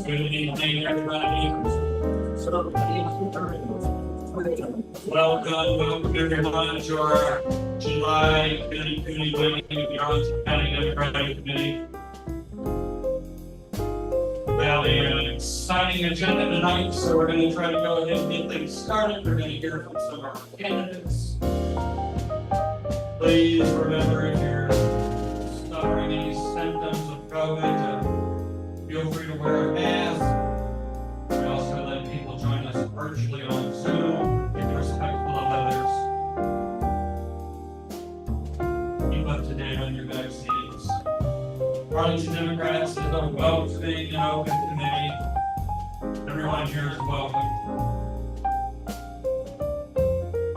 Good evening, everybody. Welcome everyone to our July 2020 meeting of the Arlington County Democratic Committee. Well, an exciting agenda tonight, so we're going to try to go ahead and get things started. We're going to hear from some of our candidates. Please remember, if you're suffering any symptoms of COVID, feel free to wear a mask. We also let people join us virtually on Zoom, be respectful of others. Keep up to date on your vaccines. Arlington Democrats is a welcoming and open committee. Everyone here is welcome.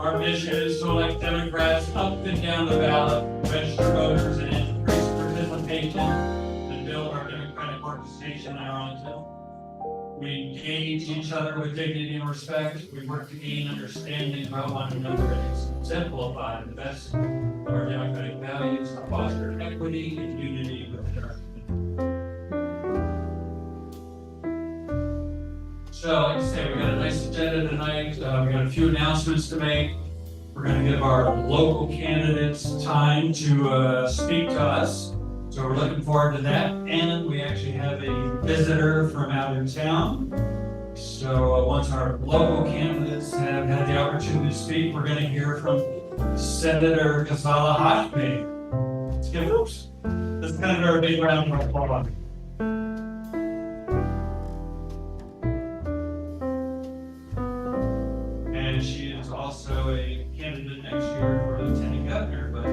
Our mission is to elect Democrats up and down the ballot, register voters, and increase participation and build our democratic organization in Arlington. We engage each other with dignity and respect. We work to gain understanding about one another and exemplify the best of our democratic values to foster equity and unity within our community. So, like I say, we got a nice agenda tonight. We got a few announcements to make. We're going to give our local candidates time to speak to us. So we're looking forward to that. And we actually have a visitor from out of town. So once our local candidates have had the opportunity to speak, we're going to hear from Senator Ghazala Hashmi. Let's give this senator a big round of applause. And she is also a candidate next year for lieutenant governor, but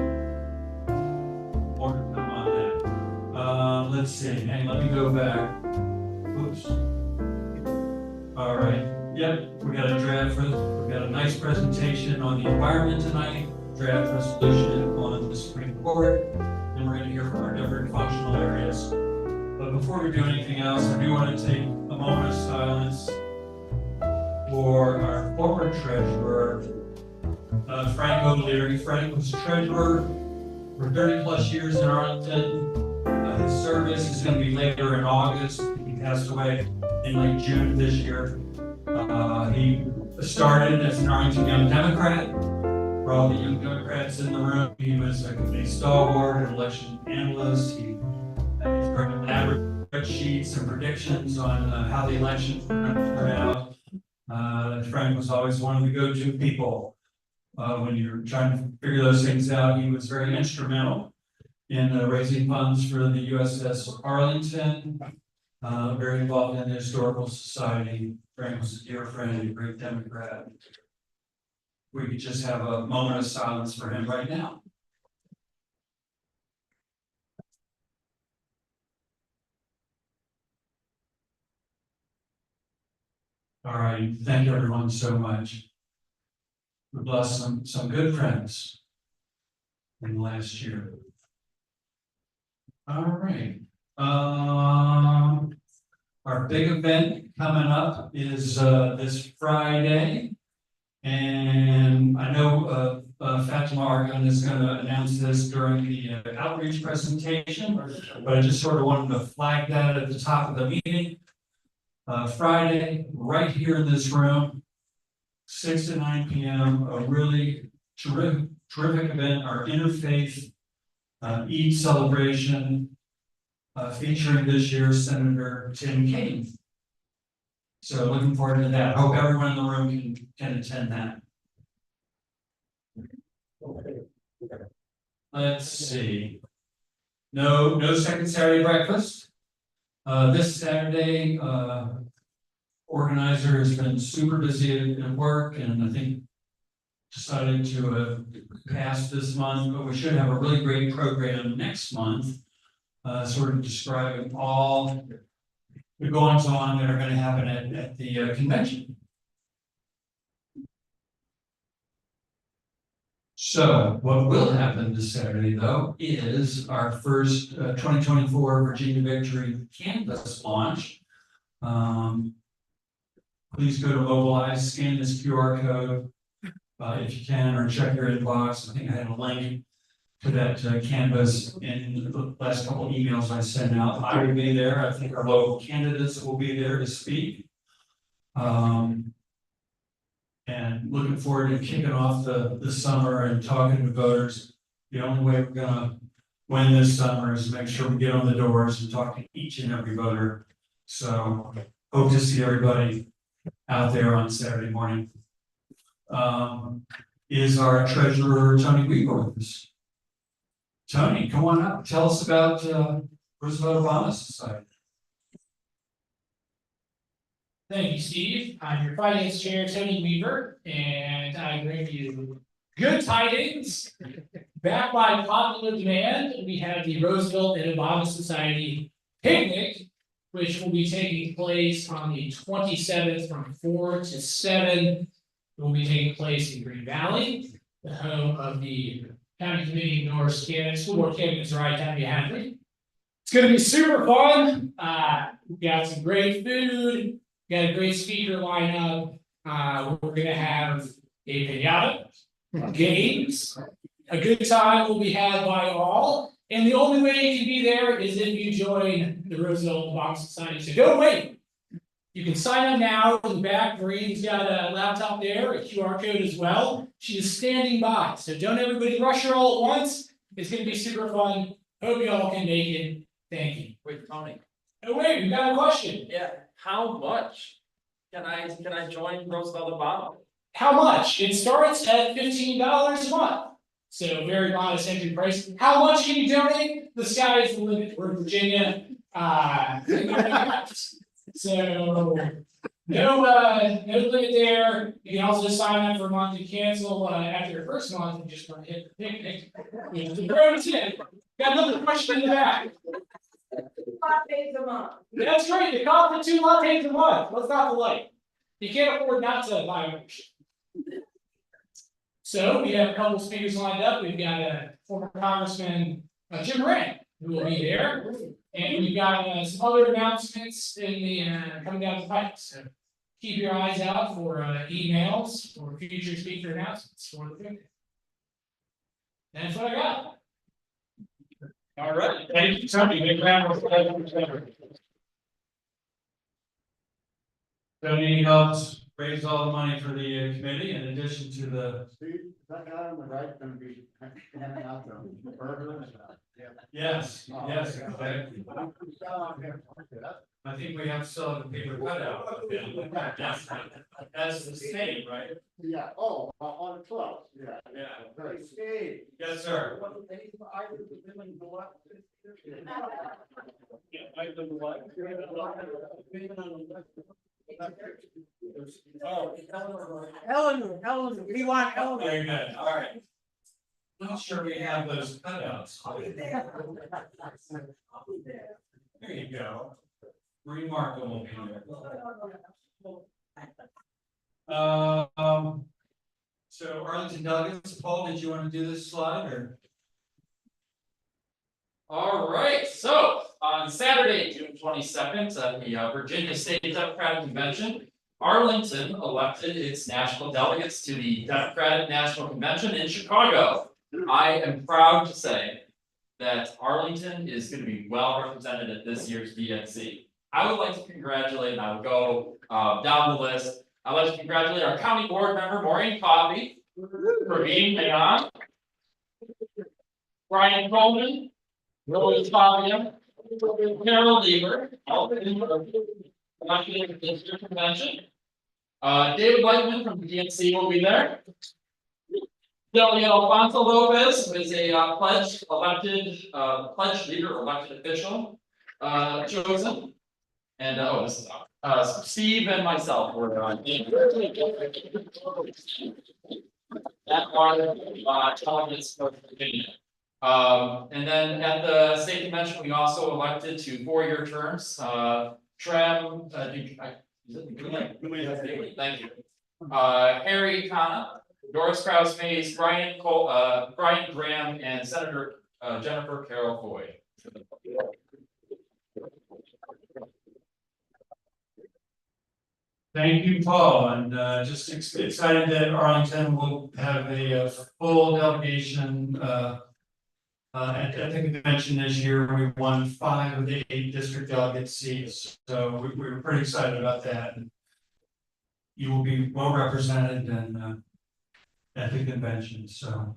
more to come on that. Let's see. Hey, let me go back. Oops. All right. Yep, we got a draft. We got a nice presentation on the environment tonight. Draft resolution on the Supreme Court, and we're going to hear from our different functional areas. But before we do anything else, I do want to take a moment of silence for our former treasurer, Frank O'Leary. Frank was treasurer for 30 plus years in Arlington. His service is going to be later in August. He passed away in late June of this year. He started as an Arlington Young Democrat. For all the young Democrats in the room, he was a stalwart, an election analyst. He elaborate spreadsheets and predictions on how the elections were going to turn out. Frank was always one of the go-to people when you're trying to figure those things out. He was very instrumental in raising funds for the USS Arlington, very involved in the Historical Society. Frank was a dear friend and a great Democrat. We could just have a moment of silence for him right now. All right, thank you everyone so much. We lost some good friends in the last year. All right. Our big event coming up is this Friday. And I know Fatima Argan is going to announce this during the outreach presentation, but I just sort of wanted to flag that at the top of the meeting. Friday, right here in this room, 6 to 9 p.m., a really terrific event, our Interfaith Eid celebration, featuring this year's Senator Tim Kaine. So looking forward to that. Hope everyone in the room can attend that. Let's see. No second Saturday breakfast. This Saturday, organizer has been super busy at work, and I think decided to pass this month, but we should have a really great program next month. sort of describing all the goings on that are gonna happen at the convention. So what will happen this Saturday, though, is our first 2024 Virginia Victory Canvas launch. Please go to Mobilize, scan this QR code if you can, or check your inbox. I think I had a link to that canvas in the last couple of emails I sent out. I will be there. I think our local candidates will be there to speak. And looking forward to kicking off the summer and talking to voters. The only way we're gonna win this summer is make sure we get on the doors and talk to each and every voter. So hope to see everybody out there on Saturday morning. Is our treasurer Tony Weaver with us? Tony, come on up. Tell us about Roosevelt Obama Society. Thank you, Steve. I'm your finance chair, Tony Weaver, and I bring you good tidings. Back by popular demand, we have the Roosevelt and Obama Society picnic, which will be taking place on the 27th from 4 to 7. It will be taking place in Green Valley, the home of the County Committee of North Canada School Board Candidates Ride County Hadley. It's going to be super fun. We've got some great food. Got a great speaker lineup. We're gonna have a pinata, games, a good time will be had by all. And the only way you can be there is if you join the Roosevelt Obama Society. So don't wait. You can sign up now in the back. Marine's got a laptop there, a QR code as well. She is standing by. So don't everybody rush her all at once. It's gonna be super fun. Hope you all can make it. Thank you. Wait, Tony. Oh wait, we got a question. Yeah, how much can I join Roosevelt Obama? How much? It starts at $15 a month. So very modest entry price. How much can you donate? The sky is the limit. We're in Virginia. So no limit there. You can also sign up for a month and cancel after your first month and just want to hit the picnic. Got another question in the back. Lattes a month. That's right, the cost of 2 lattes a month, what's not to like? You can't afford not to buy membership. So we have a couple of speakers lined up, we've got a former Congressman, Jim Moran, who will be there. And we've got some other announcements in the, coming down the pipe, so keep your eyes out for emails or future speaker announcements for the picnic. That's what I got. All right, thank you, Tony. Big round of applause. Tony helps raise all the money for the committee in addition to the. That guy on the right gonna be handing out the burgers. Yes, yes, exactly. I think we have to sell the paper cutout. That's the same, right? Yeah, oh, on the 12th, yeah. Yeah. Great. Steve. Yes, sir. Eleanor, we want Eleanor. Very good, all right. Not sure we have those cutouts. There you go. Remarkable. So Arlington delegates, Paul, did you want to do this slide or? All right, so on Saturday, June 22nd, at the Virginia State Democratic Convention, Arlington elected its national delegates to the Democratic National Convention in Chicago. I am proud to say that Arlington is going to be well represented at this year's DNC. I would like to congratulate, and I will go down the list. I'd like to congratulate our county board member, Maureen Coffey, for being on. Brian Coleman, Rose Fabia, Carol Lieber, District Convention. David Whiteman from the DNC will be there. Delia Alfonso Lopez, who is a pledge leader, elected official, chosen. And this is Steve and myself were that are delegates for Virginia. And then at the state convention, we also elected to 4-year terms, Trem, thank you. Harry Khanna, Doris Kraus Mays, Brian Graham, and Senator Jennifer Carroll Foy. Thank you, Paul, and just excited that Arlington will have a full delegation at the convention this year. We won 5 of the 8 district delegate seats, so we were pretty excited about that. You will be well represented and at the convention, so.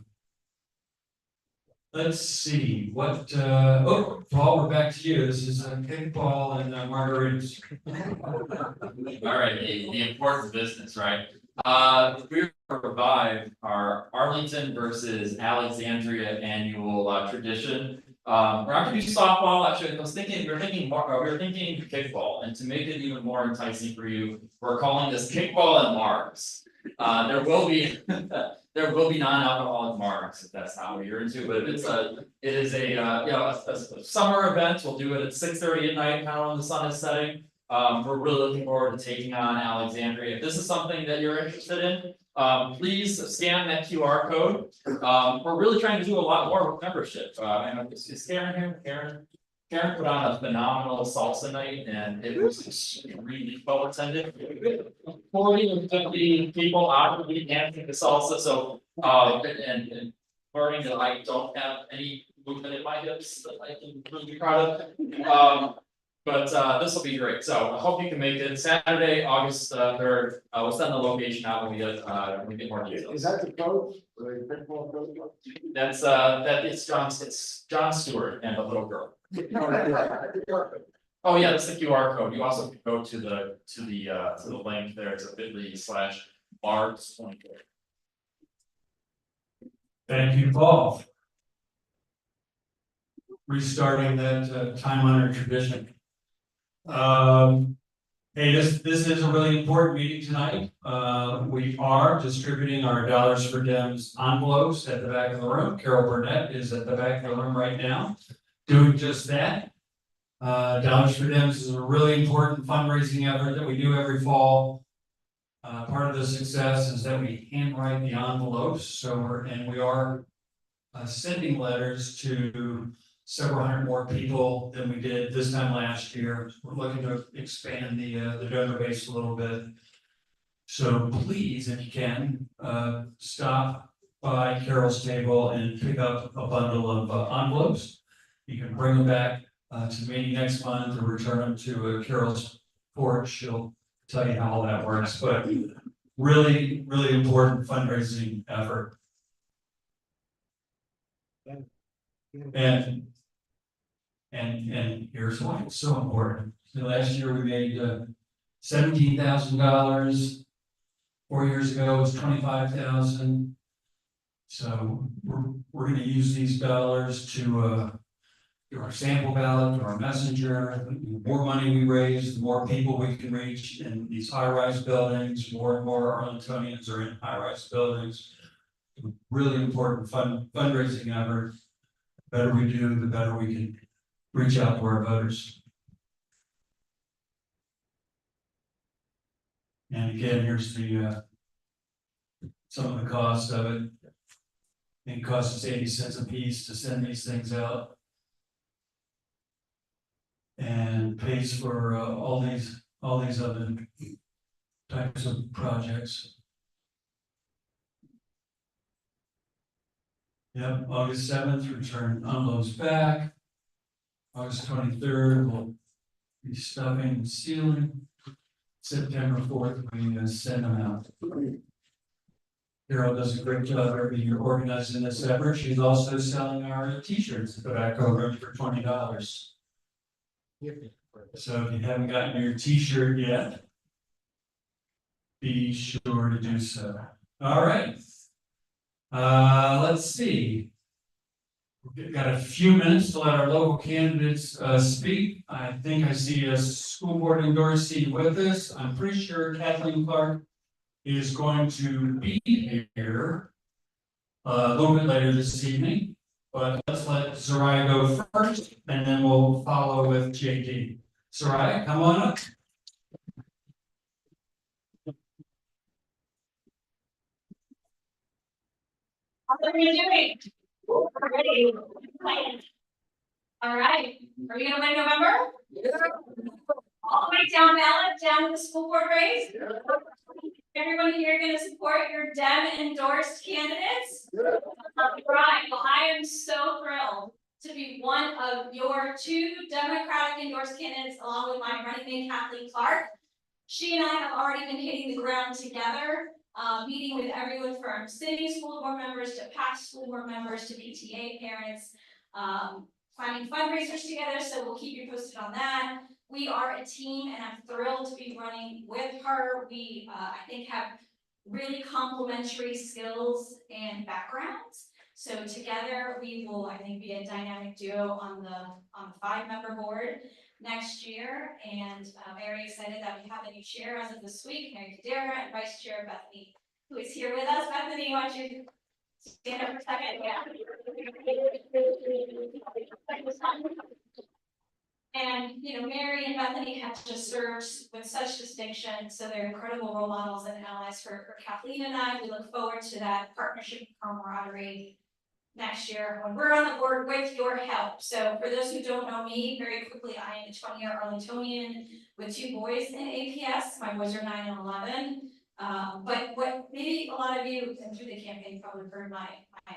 Let's see, what, Paul, we're back to you. This is kickball and margaritas. All right, the important business, right? We're gonna revive our Arlington versus Alexandria annual tradition. We're not gonna do softball, actually, we were thinking kickball, and to make it even more enticing for you, we're calling this kickball and margs. There will be there will be non-alcoholic margs if that's how you're into, but it is a summer event. We'll do it at 6:30 at night, kind of when the sun is setting. We're really looking forward to taking on Alexandria. If this is something that you're interested in, please scan that QR code. We're really trying to do a lot more with membership. And is Karen here? Karen put on a phenomenal salsa night and it was extremely well attended. 40 or 50 people actively dancing the salsa, so and learning that I don't have any movement in my hips that I can really be proud of. But this will be great, so I hope you can make it Saturday, August 3rd. We'll send the location out when we get more details. Is that the coach? The football coach? It's John Stewart and the little girl. Oh yeah, that's the QR code. You also can go to the link there. It's a bit.ly/margs24. Thank you, Paul. Restarting that time-honored tradition. Hey, this is a really important meeting tonight. We are distributing our Dollars for Dems envelopes at the back of the room. Carol Burnett is at the back of the room right now, doing just that. Dollars for Dems is a really important fundraising effort that we do every fall. Part of the success is that we handwrite the envelopes, so we are sending letters to several hundred more people than we did this time last year. We're looking to expand the donor base a little bit. So please, if you can, stop by Carol's table and pick up a bundle of envelopes. You can bring them back to the meeting next month or return them to Carol's porch. She'll tell you how all that works, but really, really important fundraising effort. And here's why it's so important. So last year we made $17,000. 4 years ago it was $25,000. So we're going to use these dollars to do our sample ballot, to our messenger. The more money we raise, the more people we can reach in these high-rise buildings. More and more Arlingtonians are in high-rise buildings. Really important fundraising effort. The better we do, the better we can reach out to our voters. And again, here's the some of the cost of it. I think it costs us 80 cents a piece to send these things out. And pays for all these other types of projects. Yep, August 7th, return envelopes back. August 23rd, we'll be stuffing and sealing. September 4th, we send them out. Carol does a great job every year organizing this effort. She's also selling our t-shirts at the back of the room for $20. So if you haven't gotten your t-shirt yet, be sure to do so. All right. Let's see. We've got a few minutes to let our local candidates speak. I think I see a school board endorsee with us. I'm pretty sure Kathleen Clark is going to be here a little bit later this evening. But let's let Soraya go first, and then we'll follow with JD. Soraya, come on up. How are you doing? Ready? All right, are we gonna win November? All the way down ballot, down to the school board race? Everyone here gonna support your Dem endorsed candidates? Right, well, I am so thrilled to be one of your two Democratic endorsed candidates along with my running mate Kathleen Clark. She and I have already been hitting the ground together, meeting with everyone from sitting school board members to past school board members to PTA parents. Planning fundraisers together, so we'll keep you posted on that. We are a team and I'm thrilled to be running with her. We, I think, have really complementary skills and backgrounds. So together we will, I think, be a dynamic duo on the 5-member board next year. And I'm very excited that we have a new chair as of this week, Mary Kadira, and Vice Chair Bethany, who is here with us. Bethany, why don't you stand up for a second? Yeah. And, you know, Mary and Bethany have just served with such distinction, so they're incredible role models and allies for Kathleen and I. We look forward to that partnership camaraderie next year when we're on the board with your help. So for those who don't know me, very quickly, I am a 20-year Arlingtonian with 2 boys in APS. My boys are 9 and 11. But what maybe a lot of you and through the campaign probably heard my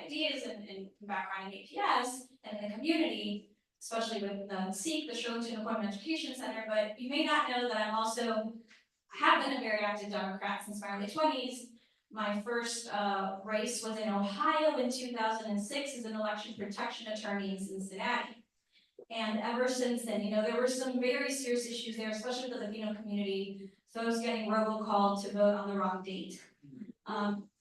ideas and background in APS and in the community, especially with the SEEK, the Shirlington Employment Education Center. But you may not know that I have been a very active Democrat since my early 20s. My first race was in Ohio in 2006 as an election protection attorney in Cincinnati. And ever since then, you know, there were some very serious issues there, especially with the Latino community, folks getting robocalled to vote on the wrong date.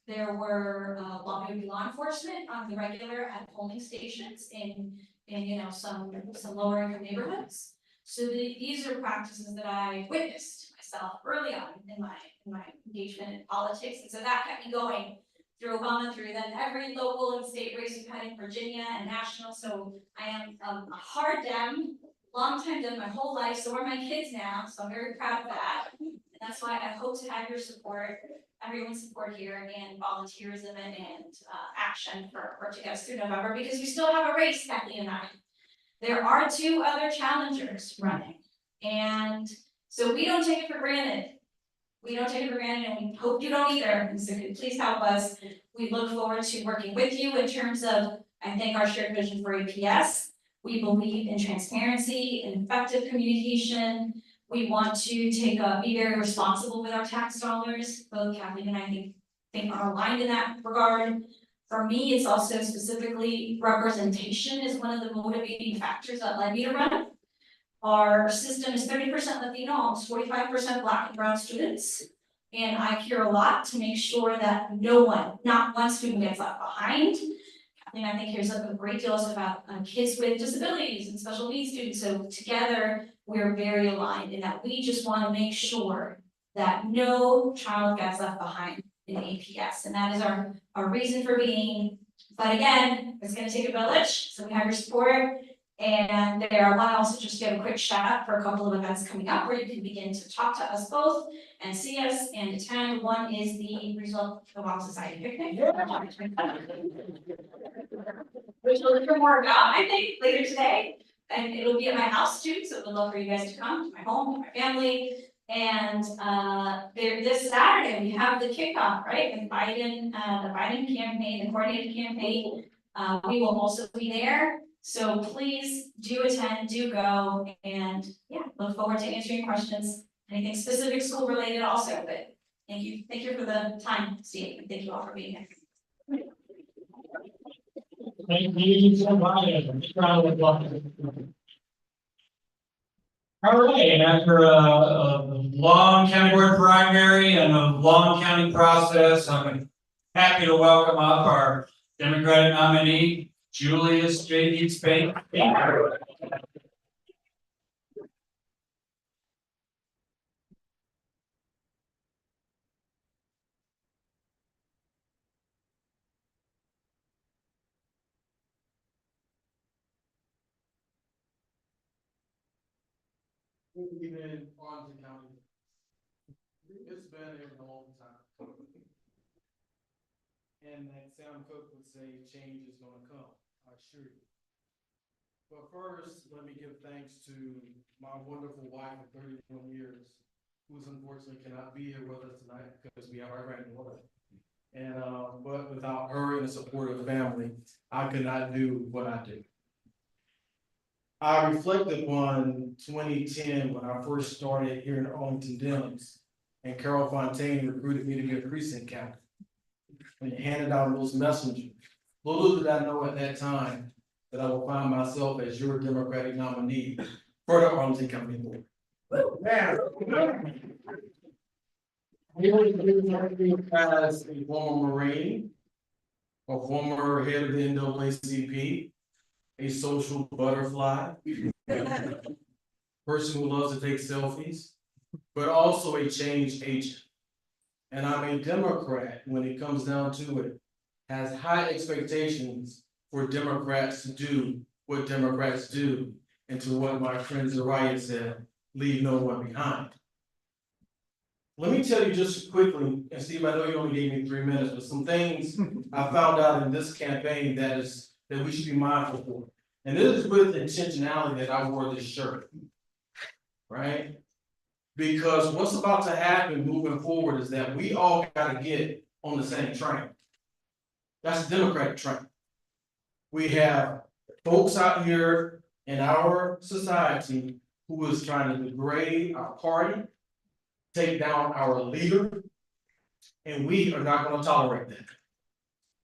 There were law enforcement on the regular at polling stations in you know, some lower income neighborhoods. So these are practices that I witnessed myself early on in my engagement in politics. And so that kept me going through Obama, through then every local and state race we've had in Virginia and national. So I am a hard Dem, longtime Dem my whole life. So are my kids now. So I'm very proud of that. And that's why I hope to have your support, everyone's support here, and volunteerism and action for to get us through November, because we still have a race, Kathleen and I. There are 2 other challengers running. And so we don't take it for granted. We don't take it for granted, and we hope you don't either. And so please help us. We look forward to working with you in terms of, I think, our shared vision for APS. We believe in transparency and effective communication. We want to be very responsible with our tax dollars. Both Kathleen and I think are aligned in that regard. For me, it's also specifically representation is one of the motivating factors that led me to run. Our system is 30% Latino, almost 45% Black and Brown students. And I care a lot to make sure that not one student gets left behind. And I think here's a great deal also about kids with disabilities and special needs students. So together, we're very aligned in that we just want to make sure that no child gets left behind in APS. And that is our reason for being. But again, it's going to take a village. So we have your support. And I want to also just give a quick shout out for a couple of events coming up where you can begin to talk to us both and see us and attend. One is the Result of Obama Society picnic, which we'll hear more about, I think, later today. And it'll be at my house too, so we'd love for you guys to come to my home, to my family. And this Saturday, we have the kickoff, right? The Biden campaign, the coordinated campaign. We will also be there. So please do attend, do go, and yeah, look forward to answering questions. Anything specific school related also, but thank you for the time, Steve, and thank you all for being here. Thank you so much. Round of applause. All right, after a long county board primary and a long county process, I'm happy to welcome up our Democratic nominee, Julius J.D. Spain. Even Arlington County. It's been a long time. And like Sam Cooke would say, change is gonna come, I assure you. But first, let me give thanks to my wonderful wife of 31 years, who's unfortunately cannot be here with us tonight because we have our granddaughter. And, but without her and the support of the family, I could not do what I do. I reflected on 2010 when I first started here in Arlington Dems, and Carol Fontaine recruited me to be a precinct captain. And handed out those messengers. Little did I know at that time that I would find myself as your Democratic nominee for the Arlington County Board. As a former Marine, a former head of the NAACP, a social butterfly, person who loves to take selfies, but also a change agent. And I'm a Democrat when it comes down to it, has high expectations for Democrats to do what Democrats do, and to what my friend Zariah said, leave no one behind. Let me tell you just quickly, and Steve, I know you only gave me 3 minutes, but some things I found out in this campaign that we should be mindful for. And this is with intentionality that I wore this shirt. Right? Because what's about to happen moving forward is that we all gotta get on the same train. That's the Democratic train. We have folks out here in our society who is trying to degrade our party, take down our leader, and we are not gonna tolerate that.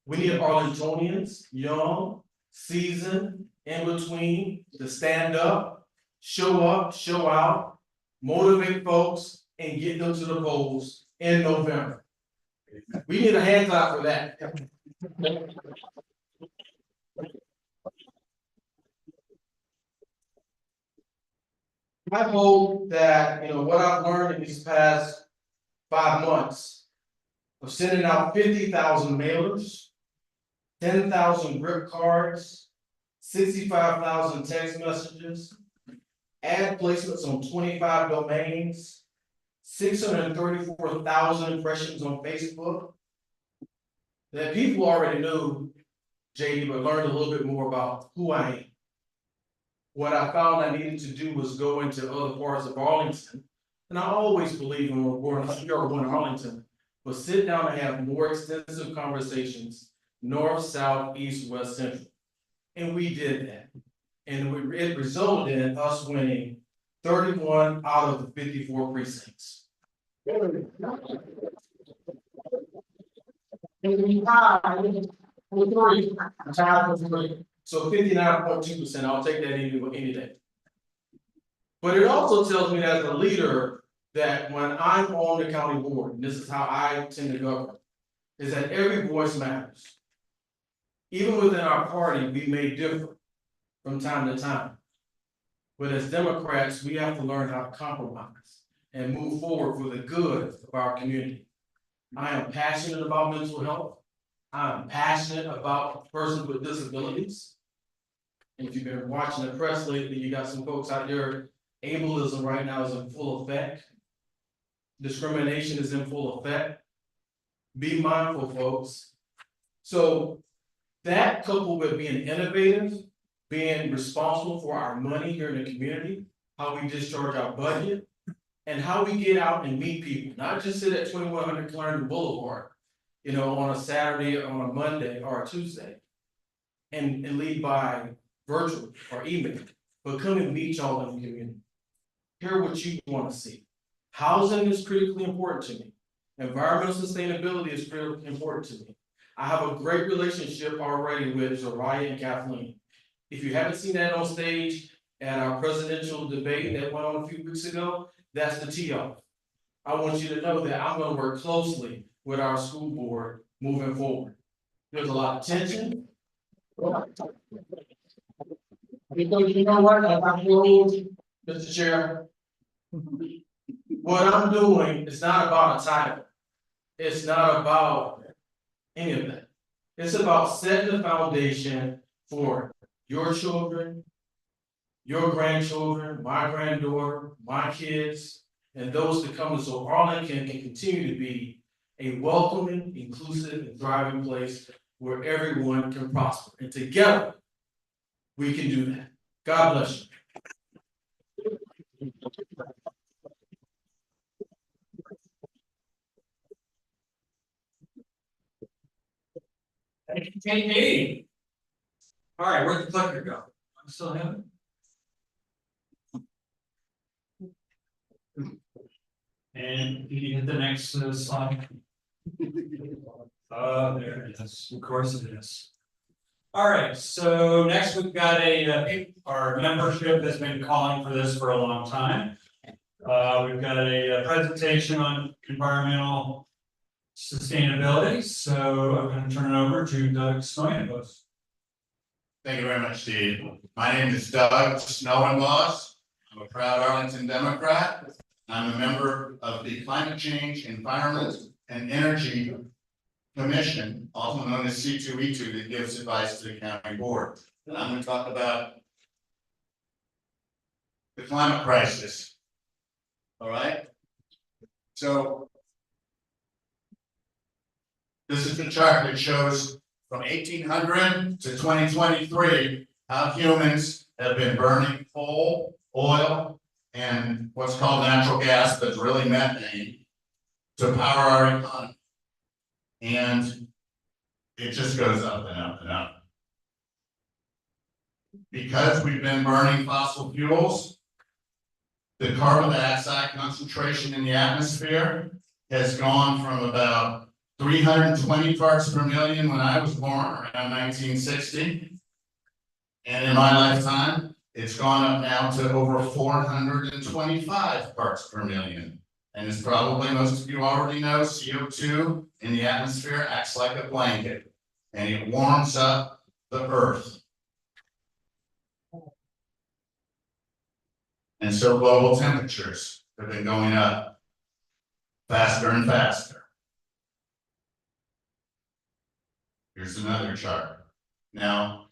We need Arlingtonians, young, seasoned, in between, to stand up, show out, motivate folks, and get them to the polls in November. We need a hand clap for that. I hope that, what I've learned in these past 5 months of sending out 50,000 mailers, 10,000 grip cards, 65,000 text messages, ad placements on 25 domains, 634,000 impressions on Facebook, that people already knew JD, but learned a little bit more about who I am. What I found I needed to do was go into other parts of Arlington, and I always believe in reporting, like you're one in Arlington, but sit down and have more extensive conversations, north, south, east, west, central. And we did that. And it resulted in us winning 31 out of the 54 precincts. So 59.2%, I'll take that any day. But it also tells me as a leader that when I'm on the county board, and this is how I tend to govern, is that every voice matters. Even within our party, we may differ from time to time. But as Democrats, we have to learn how to compromise and move forward for the good of our community. I am passionate about mental health. I'm passionate about persons with disabilities. And if you've been watching the press lately, you got some folks out there, ableism right now is in full effect. Discrimination is in full effect. Be mindful, folks. So that coupled with being innovative, being responsible for our money here in the community, how we discharge our budget, and how we get out and meet people, not just sit at 2100 Clarendon Boulevard, on a Saturday, or on a Monday, or a Tuesday, and lead by virtual or email, but come and meet y'all in the community. Hear what you want to see. Housing is critically important to me. Environmental sustainability is critically important to me. I have a great relationship already with Zariah and Kathleen. If you haven't seen that on stage at our presidential debate that went on a few weeks ago, that's the tee-off. I want you to know that I'm gonna work closely with our school board moving forward. There's a lot of tension. Because you know what, Mr. Chair, what I'm doing is not about a title. It's not about any of that. It's about setting the foundation for your children, your grandchildren, my granddaughter, my kids, and those to come, so Arlington can continue to be a welcoming, inclusive, and thriving place where everyone can prosper. And together, we can do that. God bless you. Thank you, Katie. All right, where'd the clicker go? I'm still having. And you hit the next slide. There it is, of course it is. All right, so next we've got our membership has been calling for this for a long time. We've got a presentation on environmental sustainability, so I'm gonna turn it over to Doug Stoyanvos. Thank you very much, Steve. My name is Doug Snowinboss. I'm a proud Arlington Democrat. I'm a member of the Climate Change, Environment, and Energy Commission, also known as C2E2, that gives advice to the county board. And I'm going to talk about the climate crisis. All right? So this is the chart that shows from 1800 to 2023 how humans have been burning coal, oil, and what's called natural gas, that's really methane, to power our economy. And it just goes up and up and up. Because we've been burning fossil fuels, the carbon dioxide concentration in the atmosphere has gone from about 320 parts per million when I was born around 1960. And in my lifetime, it's gone up now to over 425 parts per million. And as probably most of you already know, CO2 in the atmosphere acts like a blanket and it warms up the earth. And so global temperatures have been going up faster and faster. Here's another chart. Now,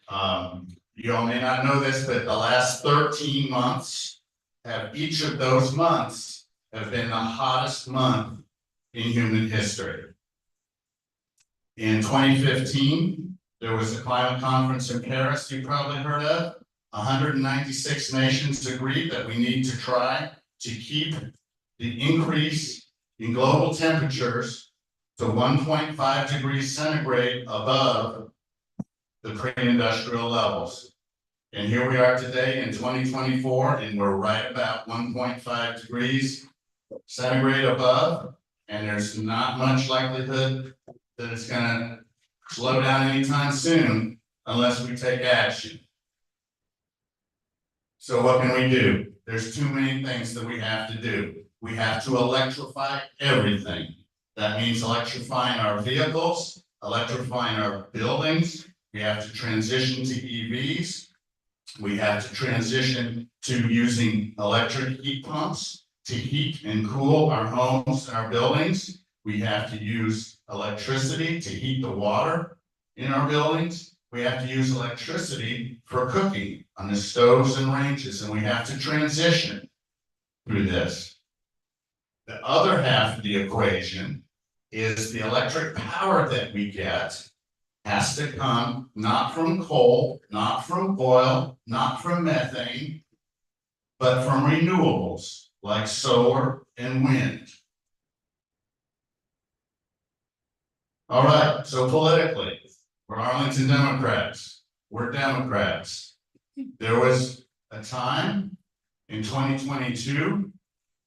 you all may not know this, but the last 13 months have each of those months have been the hottest month in human history. In 2015, there was a climate conference in Paris you probably heard of. 196 nations agreed that we need to try to keep the increase in global temperatures to 1.5 degrees centigrade above the pre-industrial levels. And here we are today in 2024, and we're right about 1.5 degrees centigrade above, and there's not much likelihood that it's gonna slow down anytime soon unless we take action. So what can we do? There's too many things that we have to do. We have to electrify everything. That means electrifying our vehicles, electrifying our buildings. We have to transition to EVs. We have to transition to using electric heat pumps to heat and cool our homes and our buildings. We have to use electricity to heat the water in our buildings. We have to use electricity for cooking on the stoves and ranges, and we have to transition through this. The other half of the equation is the electric power that we get has to come not from coal, not from oil, not from methane, but from renewables like solar and wind. All right, so politically, we're Arlington Democrats. We're Democrats. There was a time in 2022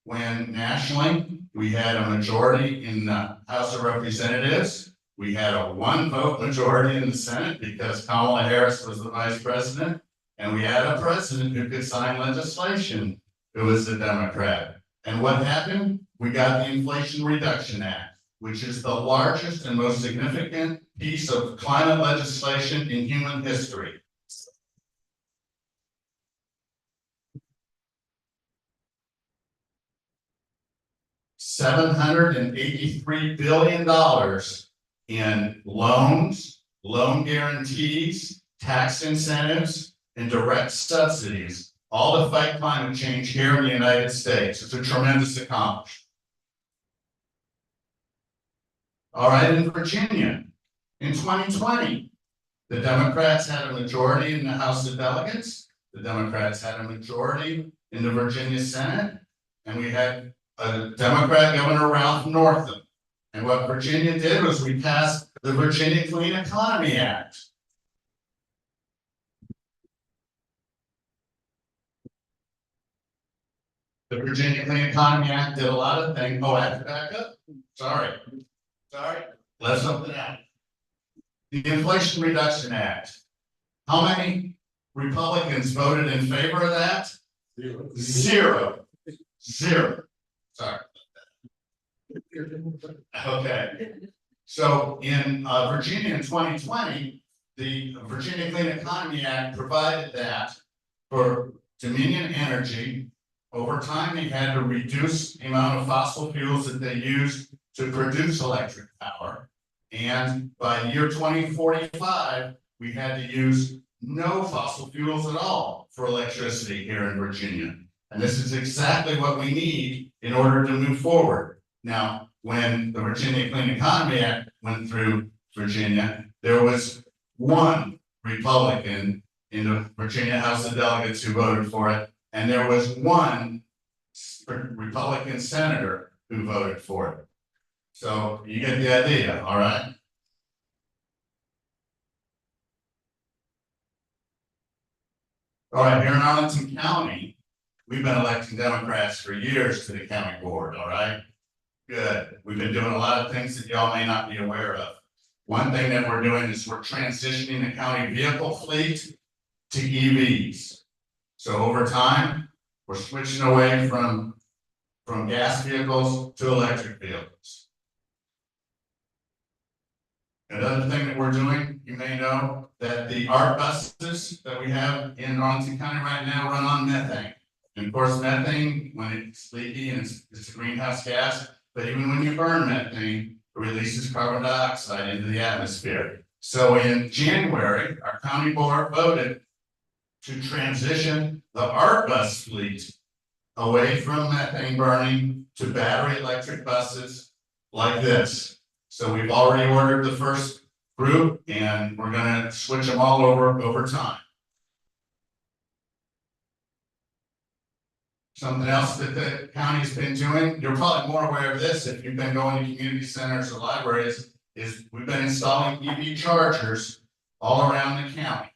when nationally we had a majority in the House of Representatives. We had a 1-vote majority in the Senate because Kamala Harris was the vice president, and we had a president who could sign legislation who was a Democrat. And what happened? We got the Inflation Reduction Act, which is the largest and most significant piece of climate legislation in human history. $783 billion in loans, loan guarantees, tax incentives, and direct subsidies all to fight climate change here in the United States. It's a tremendous accomplishment. All right, in Virginia, in 2020, the Democrats had a majority in the House of Delegates. The Democrats had a majority in the Virginia Senate, and we had a Democrat Governor Ralph Northam. And what Virginia did was we passed the Virginia Clean Economy Act. The Virginia Clean Economy Act did a lot of things. Oh, I have to back up? Sorry. Let's something out. The Inflation Reduction Act. How many Republicans voted in favor of that? Zero. Sorry. Okay. So in Virginia in 2020, the Virginia Clean Economy Act provided that for Dominion Energy, over time they had to reduce the amount of fossil fuels that they used to produce electric power. And by the year 2045, we had to use no fossil fuels at all for electricity here in Virginia. And this is exactly what we need in order to move forward. Now, when the Virginia Clean Economy Act went through Virginia, there was one Republican in the Virginia House of Delegates who voted for it, and there was one Republican senator who voted for it. So you get the idea, all right? All right, here in Arlington County, we've been electing Democrats for years to the county board, all right? Good. We've been doing a lot of things that y'all may not be aware of. One thing that we're doing is we're transitioning the county vehicle fleet to EVs. So over time, we're switching away from gas vehicles to electric vehicles. Another thing that we're doing, you may know that the ART buses that we have in Arlington County right now run on methane. And of course, methane, when it's leaky and it's a greenhouse gas, but even when you burn methane, it releases carbon dioxide into the atmosphere. So in January, our county board voted to transition the ART bus fleet away from methane burning to battery electric buses like this. So we've already ordered the first group and we're gonna switch them all over time. Something else that the county's been doing, you're probably more aware of this if you've been going to community centers or libraries, is we've been installing EV chargers all around the county.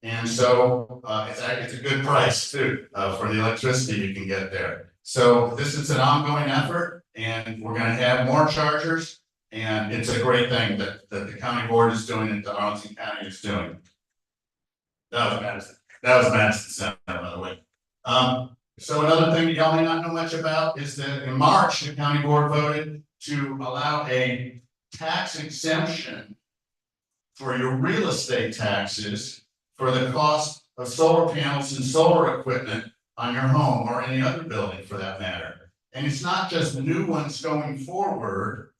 And so it's a good price too for the electricity you can get there. So this is an ongoing effort and we're gonna have more chargers. And it's a great thing that the county board is doing and the Arlington County is doing. That was Madison Center, by the way. So another thing that y'all may not know much about is that in March, the county board voted to allow a tax exemption for your real estate taxes for the cost of solar panels and solar equipment on your home or any other building for that matter. And it's not just new ones going forward.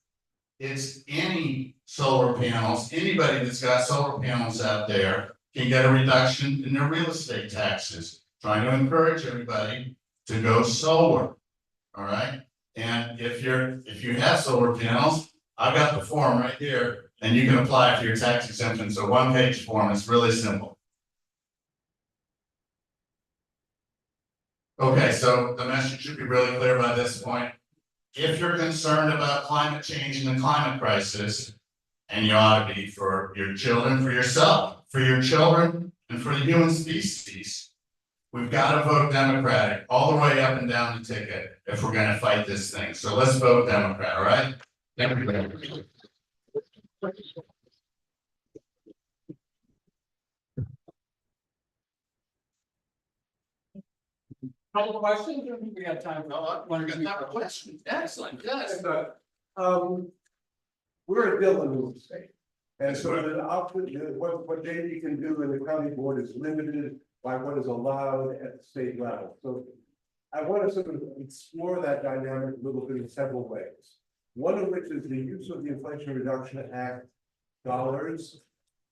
It's any solar panels, anybody that's got solar panels out there can get a reduction in their real estate taxes. Trying to encourage everybody to go solar, all right? And if you have solar panels, I've got the form right here, and you can apply for your tax exemption. So one-page form, it's really simple. Okay, so the message should be really clear by this point. If you're concerned about climate change and the climate crisis, and you ought to be for your children, for yourself, for your children, and for the human species, we've got to vote Democratic all the way up and down the ticket if we're going to fight this thing. So let's vote Democrat, all right? Couple of questions, or we have time? Question. Excellent, yes. We're a Dillon state. And so the output, what Davey can do in the county board is limited by what is allowed at the state level. So I want to sort of explore that dynamic a little bit in several ways. One of which is the use of the Inflation Reduction Act dollars.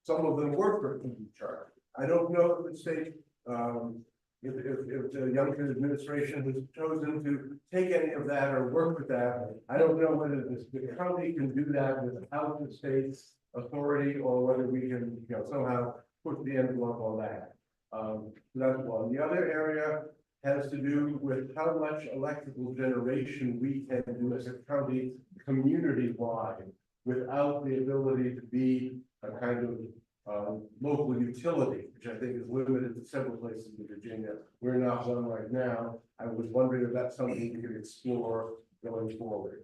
Some of them were for EV charging. I don't know if the state if the Youngkin administration has chosen to take any of that or work with that, I don't know whether the county can do that without the state's authority, or whether we can, somehow put the envelope on that. That's one. The other area has to do with how much electrical generation we can do as a county, community-wide, without the ability to be a kind of local utility, which I think is limited to several places in Virginia. We're not one right now. I was wondering if that's something we could explore going forward.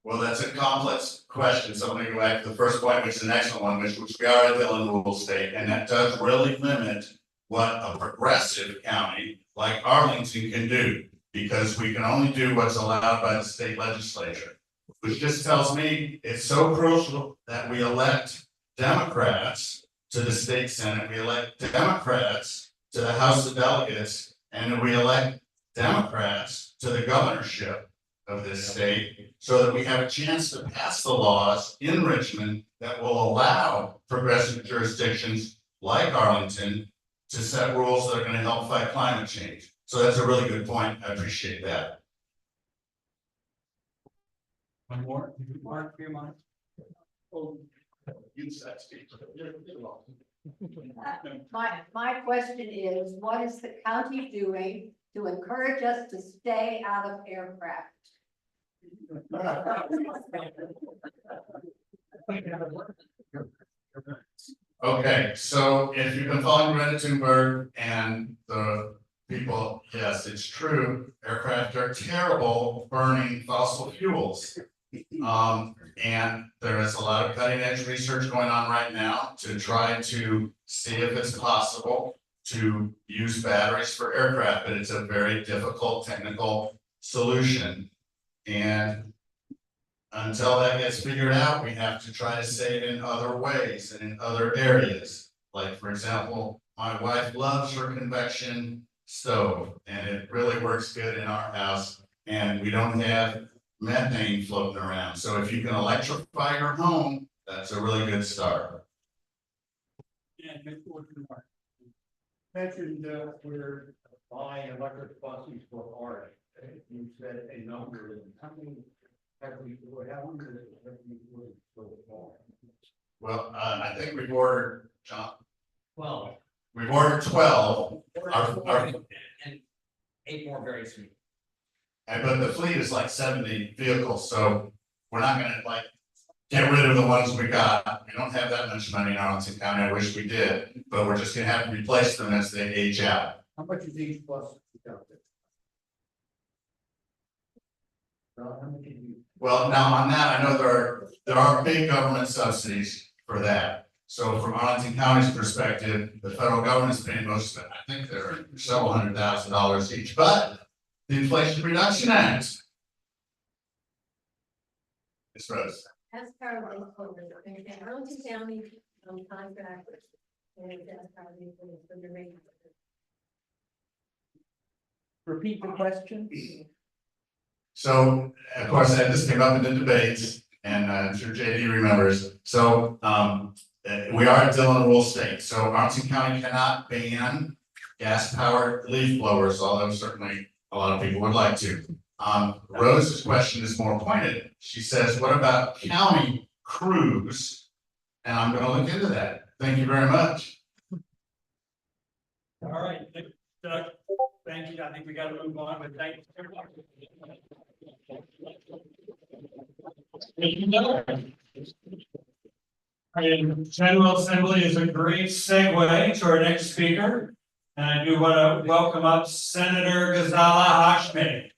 Well, that's a complex question, so I'm gonna go back to the first point, which is an excellent one, which we are a Dillon rural state, and that does really limit what a progressive county like Arlington can do, because we can only do what's allowed by the state legislature. Which just tells me it's so crucial that we elect Democrats to the state Senate, we elect Democrats to the House of Delegates, and we elect Democrats to the governorship of this state, so that we have a chance to pass the laws in Richmond that will allow progressive jurisdictions like Arlington to set rules that are going to help fight climate change. So that's a really good point. I appreciate that. One more, Mark, for your mind? You said, Steve. My question is, what is the county doing to encourage us to stay out of aircraft? Okay, so if you've been following Greta Thunberg and the people, yes, it's true, aircraft are terrible burning fossil fuels. And there is a lot of cutting edge research going on right now to try to see if it's possible to use batteries for aircraft, but it's a very difficult technical solution. And until that gets figured out, we have to try to save in other ways and in other areas. Like, for example, my wife loves her convection stove, and it really works good in our house, and we don't have methane floating around. So if you can electrify your home, that's a really good start. Mentioned, we're buying electric buses for art. You said a number, and how many have we, how many have we ordered so far? Well, I think we've ordered, John, Well. we've ordered 12. And 8 more very soon. But the fleet is like 70 vehicles, so we're not gonna like get rid of the ones we got. We don't have that much money in Arlington County. I wish we did, but we're just gonna have to replace them as they age out. How much is each bus out there? How much is each? Well, now on that, I know there are big government subsidies for that. So from Arlington County's perspective, the federal government's paying most of it. I think they're several $100,000 each, but the Inflation Reduction Act. Ms. Rose. As Caroline told me, in Arlington County, contract, and as Caroline for the rate. Repeat the question. So, of course, this came up in the debates, and I'm sure JD remembers. So, we are a Dillon rural state, so Arlington County cannot ban gas-powered leaf blowers, although certainly a lot of people would like to. Rose's question is more pointed. She says, what about county crews? And I'm gonna look into that. Thank you very much. All right, Doug, thank you. I think we got to move on, but thank you. And General Assembly is a great segue to our next speaker. And I do want to welcome up Senator Ghazala Hashmi.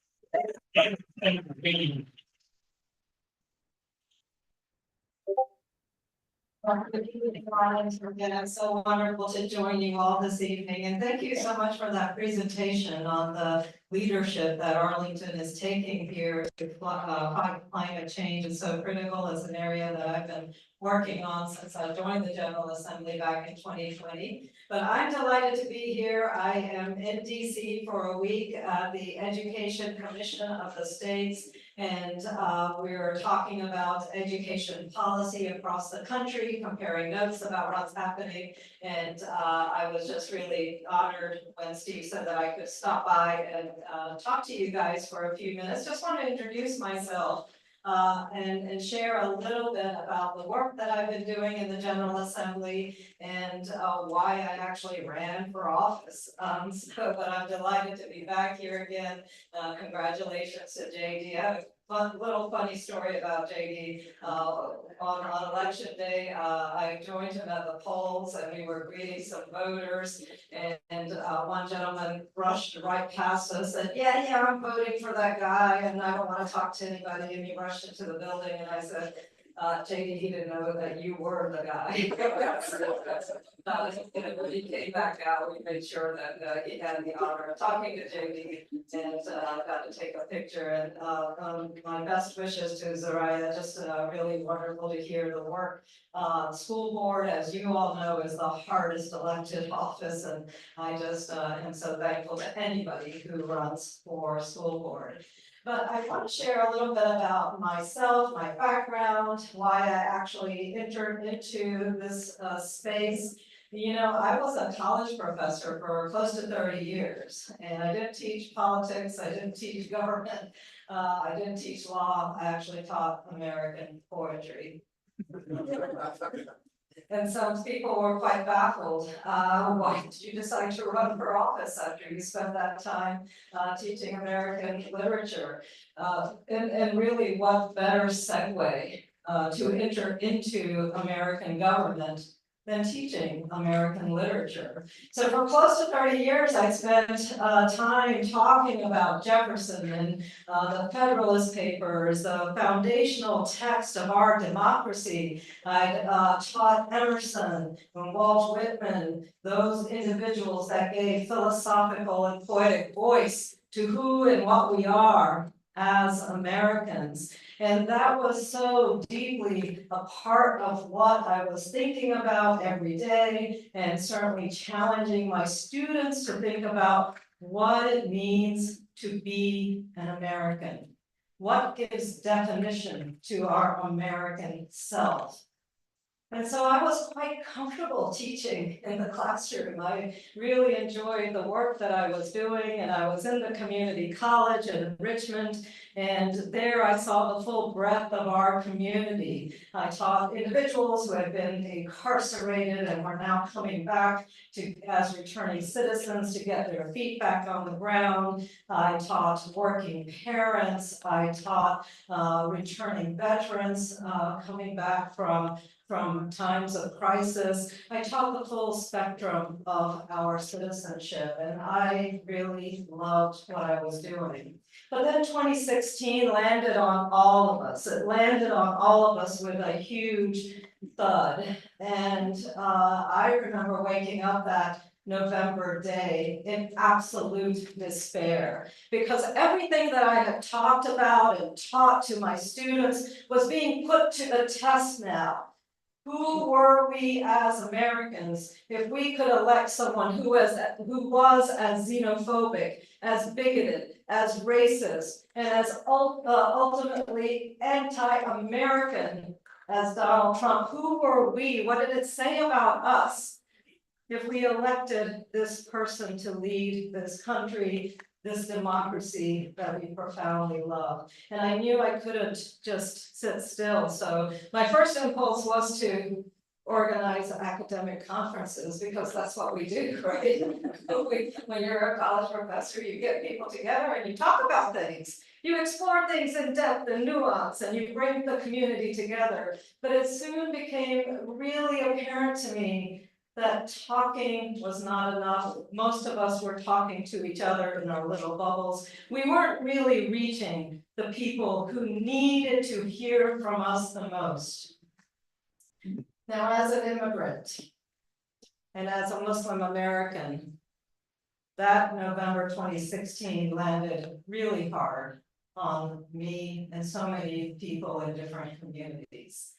It's so wonderful to join you all this evening, and thank you so much for that presentation on the leadership that Arlington is taking here to fight climate change. Is so critical as an area that I've been working on since I joined the General Assembly back in 2020. But I'm delighted to be here. I am in DC for a week at the Education Commission of the States. And we're talking about education policy across the country, comparing notes about what's happening. And I was just really honored when Steve said that I could stop by and talk to you guys for a few minutes. Just want to introduce myself and share a little bit about the work that I've been doing in the General Assembly and why I actually ran for office. But I'm delighted to be back here again. Congratulations to JD. I have a little funny story about JD. On election day, I joined him at the polls and we were greeting some voters. And one gentleman rushed right past us and, yeah, I'm voting for that guy and I don't want to talk to anybody. And he rushed into the building and I said, JD, he didn't know that you were the guy. When he came back out, we made sure that he had the honor of talking to JD and got to take a picture. And my best wishes to Zariah, just really wonderful to hear the work. School board, as you all know, is the hardest elected office, and I just am so thankful to anybody who runs for school board. But I want to share a little bit about myself, my background, why I actually entered into this space. You know, I was a college professor for close to 30 years, and I didn't teach politics, I didn't teach government, I didn't teach law, I actually taught American poetry. And some people were quite baffled. Why did you decide to run for office after you spent that time teaching American literature? And really, what better segue to enter into American government than teaching American literature? So for close to 30 years, I spent time talking about Jefferson and the Federalist Papers, the foundational text of our democracy. I taught Emerson and Walt Whitman, those individuals that gave philosophical and poetic voice to who and what we are as Americans. And that was so deeply a part of what I was thinking about every day, and certainly challenging my students to think about what it means to be an American. What gives definition to our American self? And so I was quite comfortable teaching in the classroom. I really enjoyed the work that I was doing, and I was in the community college in Richmond, and there I saw the full breadth of our community. I taught individuals who had been incarcerated and were now coming back as returning citizens to get their feet back on the ground. I taught working parents. I taught returning veterans coming back from times of crisis. I taught the full spectrum of our citizenship, and I really loved what I was doing. But then 2016 landed on all of us. It landed on all of us with a huge thud. And I remember waking up that November day in absolute despair, because everything that I had talked about and taught to my students was being put to the test now. Who were we as Americans if we could elect someone who was as xenophobic, as bigoted, as racist, and as ultimately anti-American as Donald Trump? Who were we? What did it say about us if we elected this person to lead this country, this democracy that we profoundly love? And I knew I couldn't just sit still. So my first impulse was to organize academic conferences, because that's what we do, right? When you're a college professor, you get people together and you talk about things. You explore things in depth and nuance, and you bring the community together. But it soon became really apparent to me that talking was not enough. Most of us were talking to each other in our little bubbles. We weren't really reaching the people who needed to hear from us the most. Now, as an immigrant and as a Muslim American, that November 2016 landed really hard on me and so many people in different communities.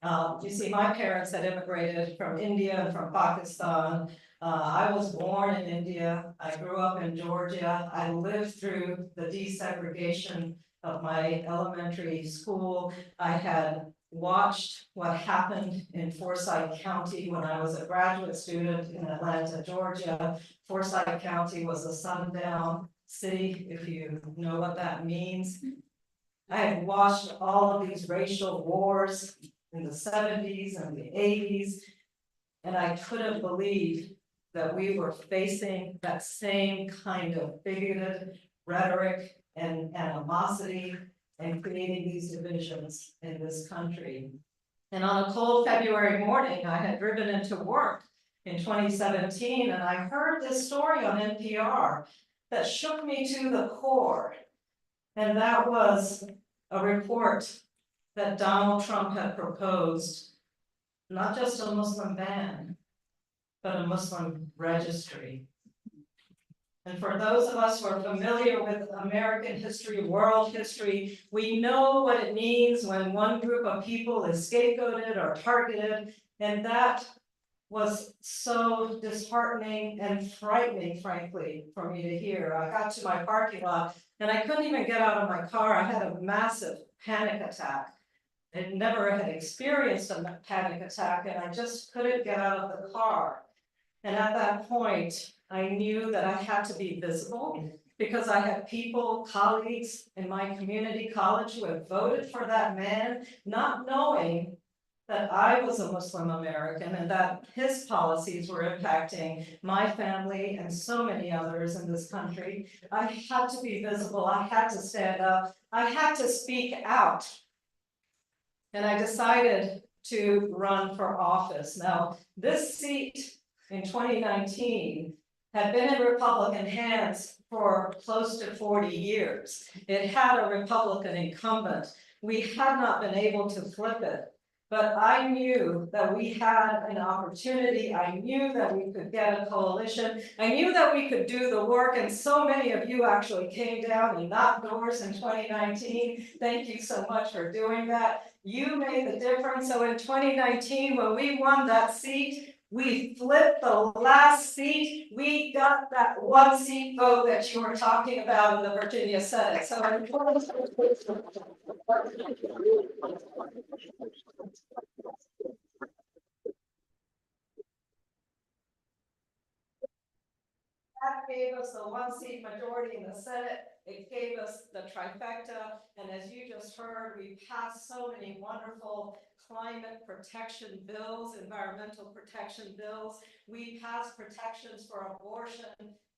You see, my parents had immigrated from India and from Pakistan. I was born in India. I grew up in Georgia. I lived through the desegregation of my elementary school. I had watched what happened in Forsyth County when I was a graduate student in Atlanta, Georgia. Forsyth County was a sundown city, if you know what that means. I had watched all of these racial wars in the 70s and the 80s, and I couldn't believe that we were facing that same kind of bigoted rhetoric and animosity and creating these divisions in this country. And on a cold February morning, I had driven into work in 2017, and I heard this story on NPR that shook me to the core. And that was a report that Donald Trump had proposed, not just a Muslim ban, but a Muslim registry. And for those of us who are familiar with American history, world history, we know what it means when one group of people is scapegoated or targeted, and that was so disheartening and frightening, frankly, for me to hear. I got to my parking lot and I couldn't even get out of my car. I had a massive panic attack. I never had experienced a panic attack, and I just couldn't get out of the car. And at that point, I knew that I had to be visible because I had people, colleagues in my community college who had voted for that man, not knowing that I was a Muslim American and that his policies were impacting my family and so many others in this country. I had to be visible. I had to stand up. I had to speak out. And I decided to run for office. Now, this seat in 2019 had been in Republican hands for close to 40 years. It had a Republican incumbent. We had not been able to flip it. But I knew that we had an opportunity. I knew that we could get a coalition. I knew that we could do the work, and so many of you actually came down and knocked doors in 2019. Thank you so much for doing that. You made the difference. So in 2019, when we won that seat, we flipped the last seat. We got that one seat vote that you were talking about in the Virginia Senate. So in that gave us the one seat majority in the Senate. It gave us the trifecta. And as you just heard, we passed so many wonderful climate protection bills, environmental protection bills. We passed protections for abortion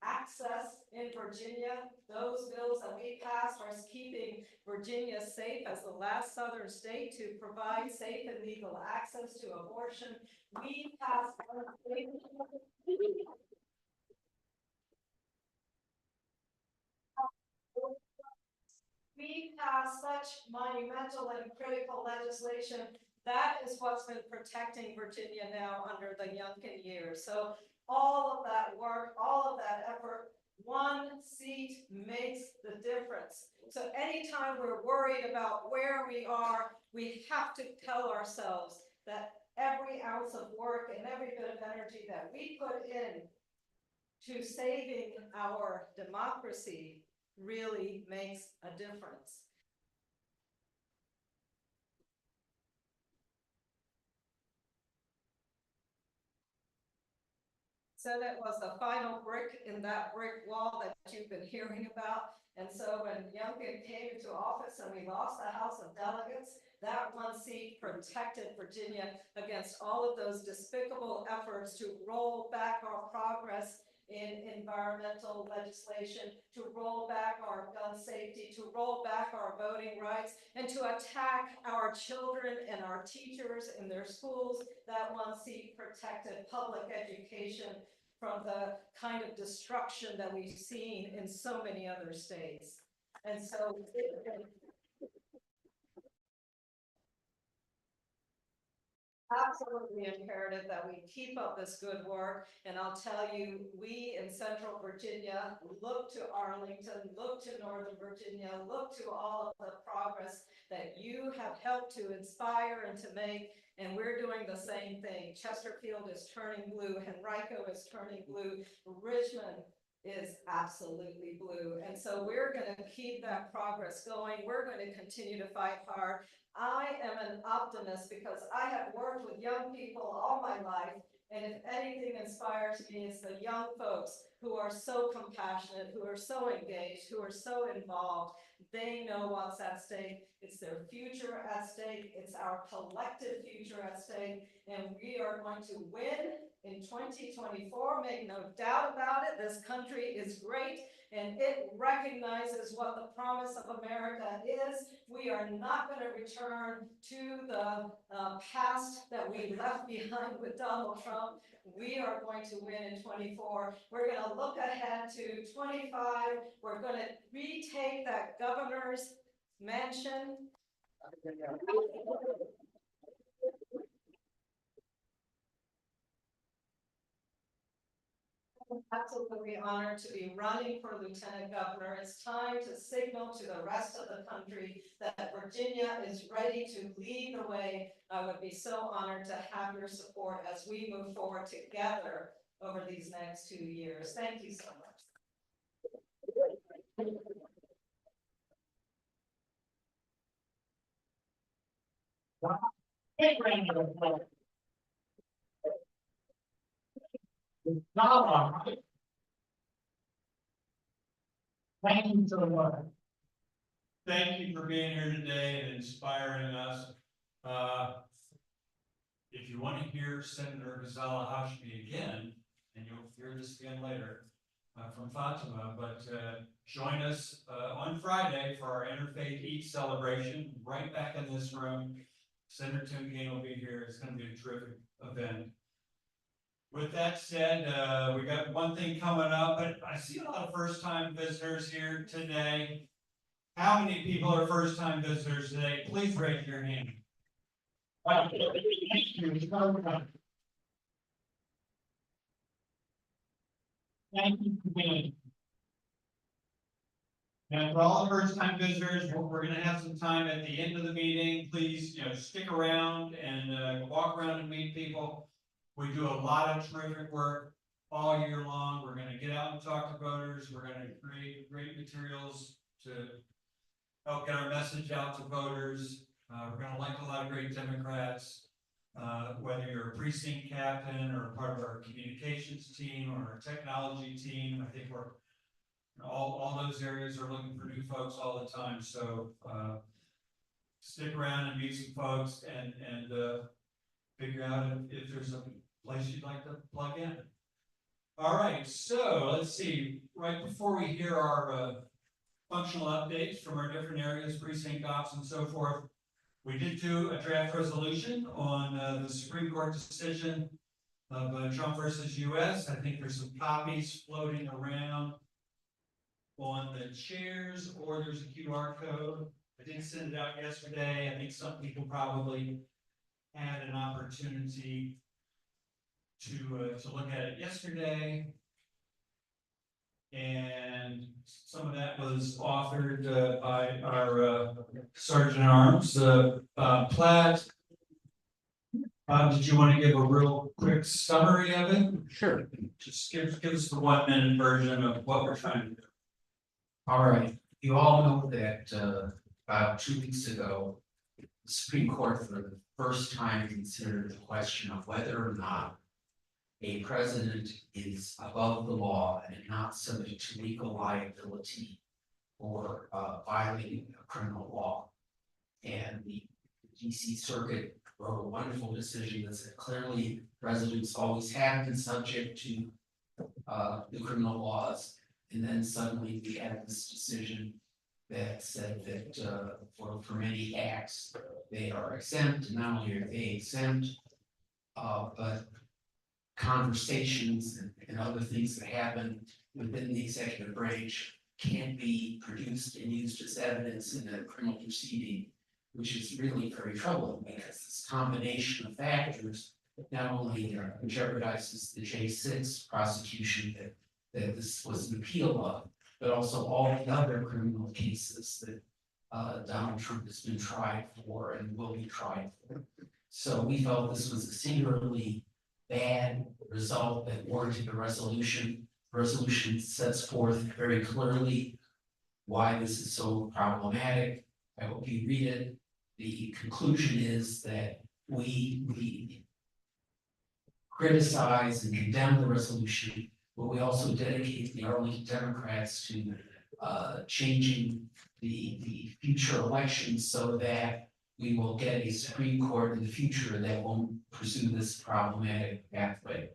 access in Virginia. Those bills that we passed are keeping Virginia safe as the last southern state to provide safe and legal access to abortion. We passed we passed such monumental and critical legislation. That is what's been protecting Virginia now under the Youngkin years. So all of that work, all of that effort, one seat makes the difference. So anytime we're worried about where we are, we have to tell ourselves that every ounce of work and every bit of energy that we put in to saving our democracy really makes a difference. Senate was the final brick in that brick wall that you've been hearing about. And so when Youngkin came into office and we lost the House of Delegates, that one seat protected Virginia against all of those despicable efforts to roll back our progress in environmental legislation, to roll back our gun safety, to roll back our voting rights, and to attack our children and our teachers in their schools. That one seat protected public education from the kind of destruction that we've seen in so many other states. And so absolutely imperative that we keep up this good work. And I'll tell you, we in Central Virginia look to Arlington, look to Northern Virginia, look to all of the progress that you have helped to inspire and to make. And we're doing the same thing. Chesterfield is turning blue, Henrico is turning blue, Richmond is absolutely blue. And so we're going to keep that progress going. We're going to continue to fight hard. I am an optimist because I have worked with young people all my life. And if anything inspires me, it's the young folks who are so compassionate, who are so engaged, who are so involved. They know what's at stake. It's their future at stake. It's our collective future at stake. And we are going to win in 2024, make no doubt about it. This country is great and it recognizes what the promise of America is. We are not going to return to the past that we left behind with Donald Trump. We are going to win in 24. We're going to look ahead to 25. We're going to retake that governor's mansion. Absolutely honored to be running for lieutenant governor. It's time to signal to the rest of the country that Virginia is ready to lead the way. I would be so honored to have your support as we move forward together over these next 2 years. Thank you so much. Thank you so much. Thank you for being here today and inspiring us. If you want to hear Senator Ghazala Hashmi again, and you'll hear this again later from Fatima, but join us on Friday for our Interfaith Eat celebration, right back in this room. Senator Tim Kaine will be here. It's going to be a terrific event. With that said, we got one thing coming up, but I see a lot of first-time visitors here today. How many people are first-time visitors today? Please raise your hand. Thank you so much. Thank you for being. And for all the first-time visitors, we're going to have some time at the end of the meeting. Please, stick around and walk around and meet people. We do a lot of terrific work all year long. We're going to get out and talk to voters. We're going to create great materials to help get our message out to voters. We're going to elect a lot of great Democrats, whether you're a precinct captain or part of our communications team or our technology team. I think we're all those areas are looking for new folks all the time. So stick around and meet some folks and figure out if there's a place you'd like to plug in. All right, so let's see. Right before we hear our functional updates from our different areas, precinct ops and so forth, we did do a draft resolution on the Supreme Court decision of Trump versus US. I think there's some copies floating around on the chairs, or there's a QR code. I did send it out yesterday. I think some people probably had an opportunity to look at it yesterday. And some of that was authored by our Sergeant at Arms, Platt. Did you want to give a real quick summary of it? Sure. Just give us the 1 minute version of what we're trying to do. All right. You all know that about 2 weeks ago, the Supreme Court for the first time considered the question of whether or not a president is above the law and not subject to legal liability for violating a criminal law. And the DC Circuit wrote a wonderful decision that said clearly presidents always have been subject to the criminal laws. And then suddenly we had this decision that said that for many acts, they are exempt. And not only are they exempt, but conversations and other things that happen within the executive branch can't be produced and used as evidence in a criminal proceeding which is really very troubling because this combination of factors not only jeopardizes the J6 prosecution that this was an appeal of, but also all the other criminal cases that Donald Trump has been tried for and will be tried for. So we felt this was a singularly bad result that warranted a resolution. The resolution sets forth very clearly why this is so problematic. I hope you read it. The conclusion is that we criticize and condemn the resolution, but we also dedicate the Arlington Democrats to changing the future elections so that we will get a Supreme Court in the future that won't pursue this problematic pathway.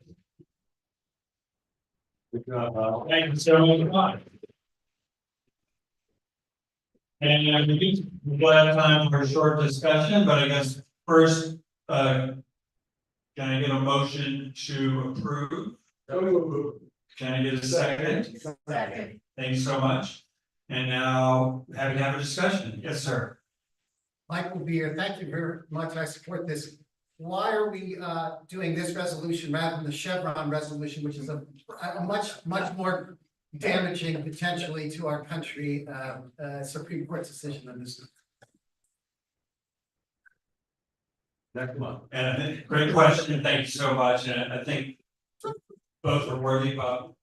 Good job. Thank you so much. And we'll have time for a short discussion, but I guess first, can I get a motion to approve? Can I get a second? Second. Thank you so much. And now, happy to have a discussion. Yes, sir. Michael Beer, thank you very much. I support this. Why are we doing this resolution rather than the Chevron resolution, which is a much more damaging potentially to our country Supreme Court decision than this? Next one. And great question. Thank you so much. And I think both are worthy of.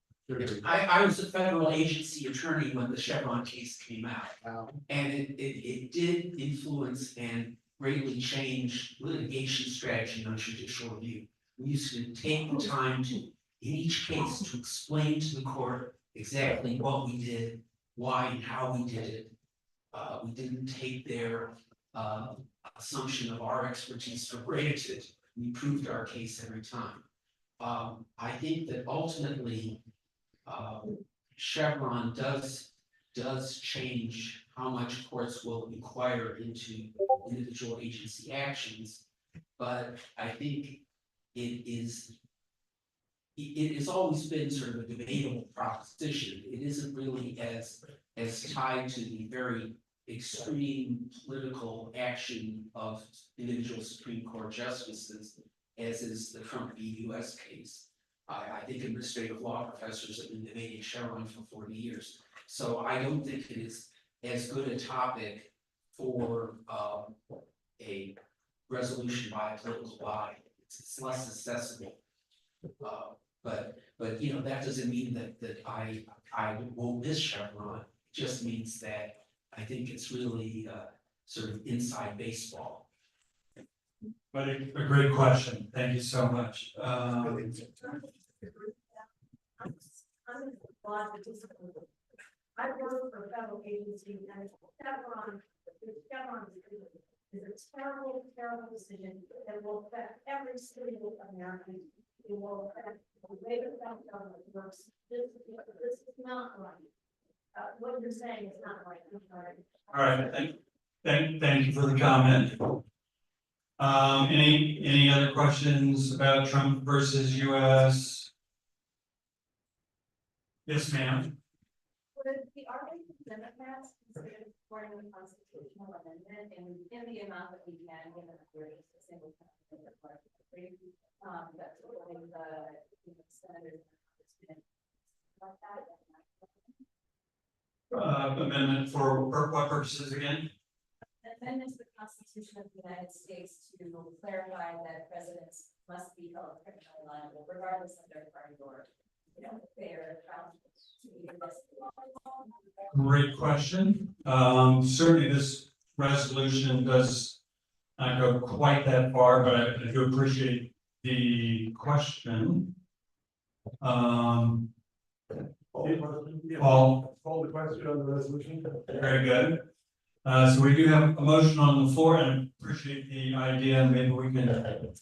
I was a federal agency attorney when the Chevron case came out. And it did influence and greatly change litigation strategy on judicial review. We used to take the time to, in each case, to explain to the court exactly what we did, why and how we did it. We didn't take their assumption of our expertise for granted. We proved our case every time. I think that ultimately Chevron does change how much courts will inquire into individual agency actions, but I think it has always been sort of a debatable proposition. It isn't really as tied to the very extreme political action of individual Supreme Court justices as is the Trump v. US case. I think administrative law professors have been debating Chevron for 40 years. So I don't think it is as good a topic for a resolution by a political body. It's less accessible. But you know, that doesn't mean that I won't miss Chevron. It just means that I think it's really sort of inside baseball. But a great question. Thank you so much. I work for a federal agency and Chevron is a terrible decision that will affect every single American. It will affect the way the federal government works. This is not right. What you're saying is not right. I'm sorry. All right, thank you for the comment. Any other questions about Trump versus US? Yes, ma'am. Would the Arlington Democrats consider supporting the constitutional amendment in the amount that we can, given that there is a single country that's supporting the senators Amendment for what purposes again? amendment to the Constitution of the United States to clarify that presidents must be held criminally liable regardless of their party or, you know, their Great question. Certainly this resolution does not go quite that far, but I do appreciate the question. Paul, Call the question on the resolution. very good. So we do have a motion on the floor and I appreciate the idea, and maybe we can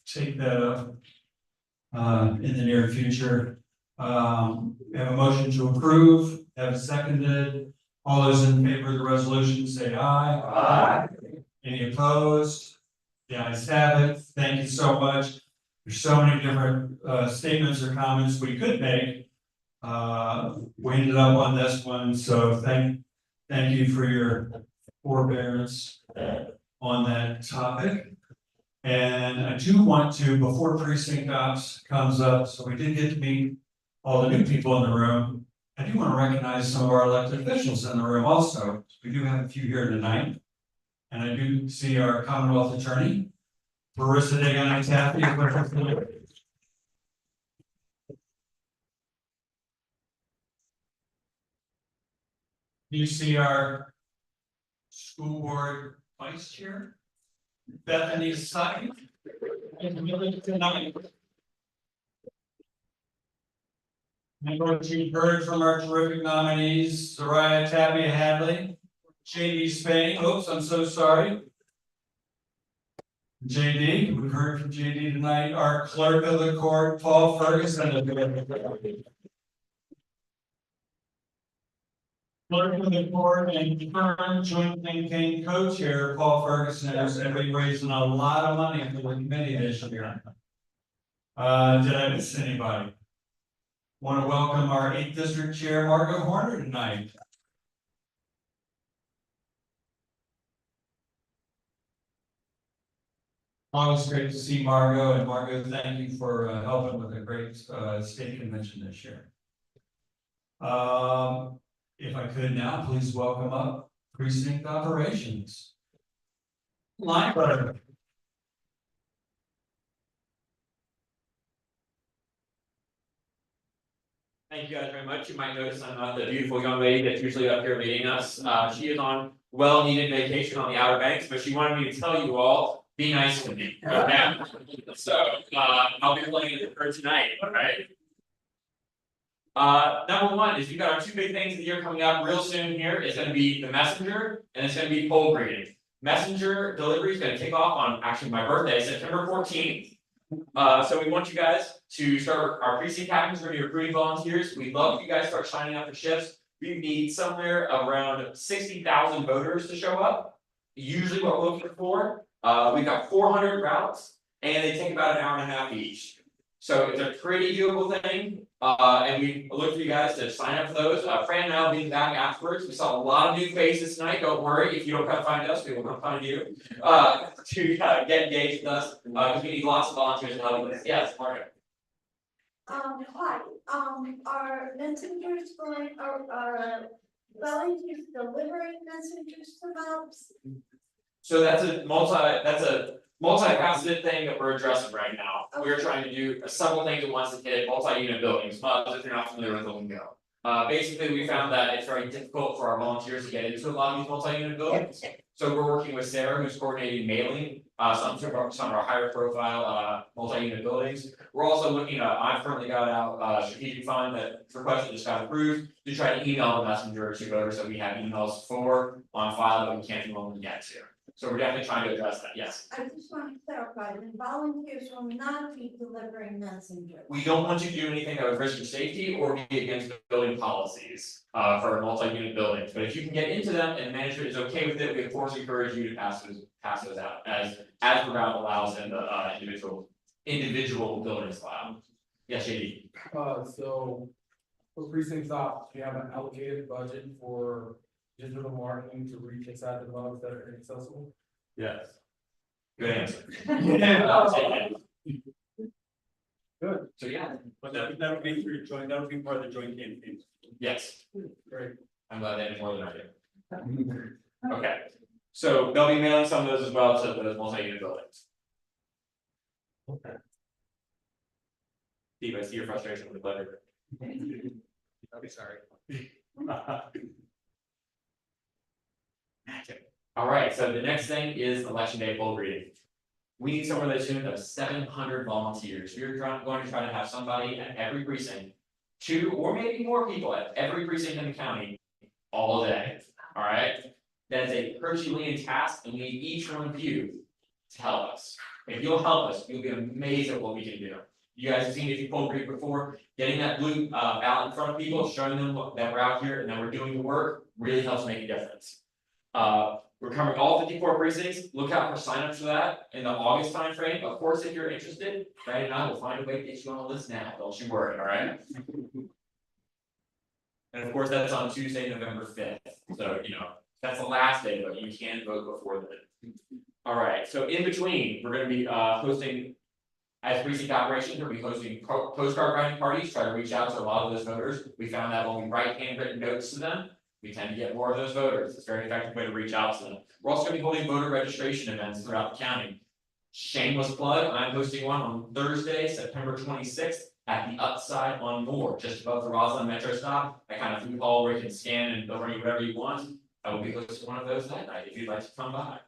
take that up in the near future. We have a motion to approve, have it seconded. All those in favor of the resolution say aye. Aye. Any opposed? The ayes have it. Thank you so much. There's so many different statements or comments we could make. We ended up on this one, so thank you for your forbearance on that topic. And I do want to, before precinct ops comes up, so we did get to meet all the new people in the room. I do want to recognize some of our elected officials in the room also. We do have a few here tonight. And I do see our Commonwealth Attorney, Marissa Dagon Taffy. You see our school board vice chair, Bethany Sutton. And what you've heard from our terrific nominees, Soraya Tapia Hadley, JD Spain, oops, I'm so sorry. JD, we've heard from JD tonight, our clerk of the court, Paul Ferguson. Clerk of the court and current joint campaign co-chair, Paul Ferguson, has been raising a lot of money for the committee this year. Did I miss anybody? Want to welcome our 8th District Chair, Margot Horner, tonight. Always great to see Margot, and Margot, thank you for helping with a great state convention this year. If I could now, please welcome up precinct operations. Lineberger. Thank you guys very much. You might notice I'm not the beautiful young lady that's usually up here meeting us. She is on well-needed vacation on the Outer Banks, but she wanted me to tell you all, be nice to me. Okay? So, I'll be playing it for her tonight, all right? Number one is we've got our two big things of the year coming up real soon here. It's gonna be the messenger and it's gonna be poll greeting. Messenger delivery is gonna kick off on actually my birthday, September 14th. So we want you guys to start, our precinct captains are gonna be recruiting volunteers. We'd love if you guys start signing up for shifts. We need somewhere around 60,000 voters to show up. Usually what we're looking for, we've got 400 routes and they take about an hour and a half each. So it's a pretty doable thing, and we look for you guys to sign up for those. Fran and I will be back afterwards. We saw a lot of new faces tonight. Don't worry, if you don't come find us, we will come find you. To get engaged with us, because we need lots of volunteers to help with this. Yes, Margaret. Hi, are messengers going, are volunteers delivering messengers to maps? So that's a multifaceted thing that we're addressing right now. We're trying to do several things at once to hit multi-unit buildings, if you're not familiar with lingo. Basically, we found that it's very difficult for our volunteers to get into a lot of these multi-unit buildings. So we're working with Sarah, who's coordinating mailing, some of our higher profile, multi-unit buildings. We're also looking at, I've currently got out a strategic fund that request that just got approved to try to email the messenger to voters that we have emails for on file that we can't normally get to. So we're definitely trying to address that, yes. I just want to clarify, the volunteers will not be delivering messengers. We don't want you to do anything that would risk your safety or be against the building policies for multi-unit buildings, but if you can get into them and management is okay with it, we of course encourage you to pass those out as the route allows and the individual buildings allow. Yes, JD. So for precinct ops, you have an allocated budget for digital marketing to reach inside the bugs that are inaccessible? Yes. Good answer. Yeah. Good. So yeah, But that would be through joint, that would be part of the joint campaign. yes, Great. I'm glad they did more than I did. Okay, so they'll be mailing some of those as well to those multi-unit buildings. Okay. Steve, I see your frustration with the letter. I'll be sorry. All right, so the next thing is election day poll greeting. We need somewhere that's tune of 700 volunteers. We're going to try to have somebody at every precinct, 2 or maybe more people at every precinct in the county all day. All right, that is a Herculean task, and we need each one of you to help us. If you'll help us, you'll be amazed at what we can do. You guys have seen if you poll greet before, getting that blue ballot in front of people, showing them that we're out here and that we're doing the work really helps make a difference. We're covering all 54 precincts. Look out for signups for that in the August timeframe. Of course, if you're interested, Brad and I will find a way to get you on the list now. Don't you worry, all right? And of course, that's on Tuesday, November 5th. So, that's the last day, but you can vote before then. All right, so in between, we're gonna be hosting. As precinct operations, we'll be hosting postcard writing parties, try to reach out to a lot of those voters. We found that when we write handwritten notes to them, we tend to get more of those voters. It's a very effective way to reach out to them. We're also gonna be holding voter registration events throughout the county. Shameless plug, I'm hosting one on Thursday, September 26th. At the Upside on Moore, just above the Roslyn Metro stop, that kind of food hall where you can scan and donate whatever you want. I will be hosting one of those that night if you'd like to come by.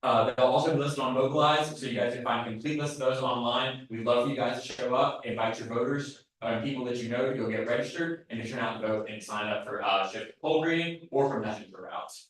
They'll also be listed on Mobilize, so you guys can find a complete list of those online. We'd love for you guys to show up, invite your voters, people that you know to go get registered and to turn out and vote and sign up for shift poll reading or for messenger routes.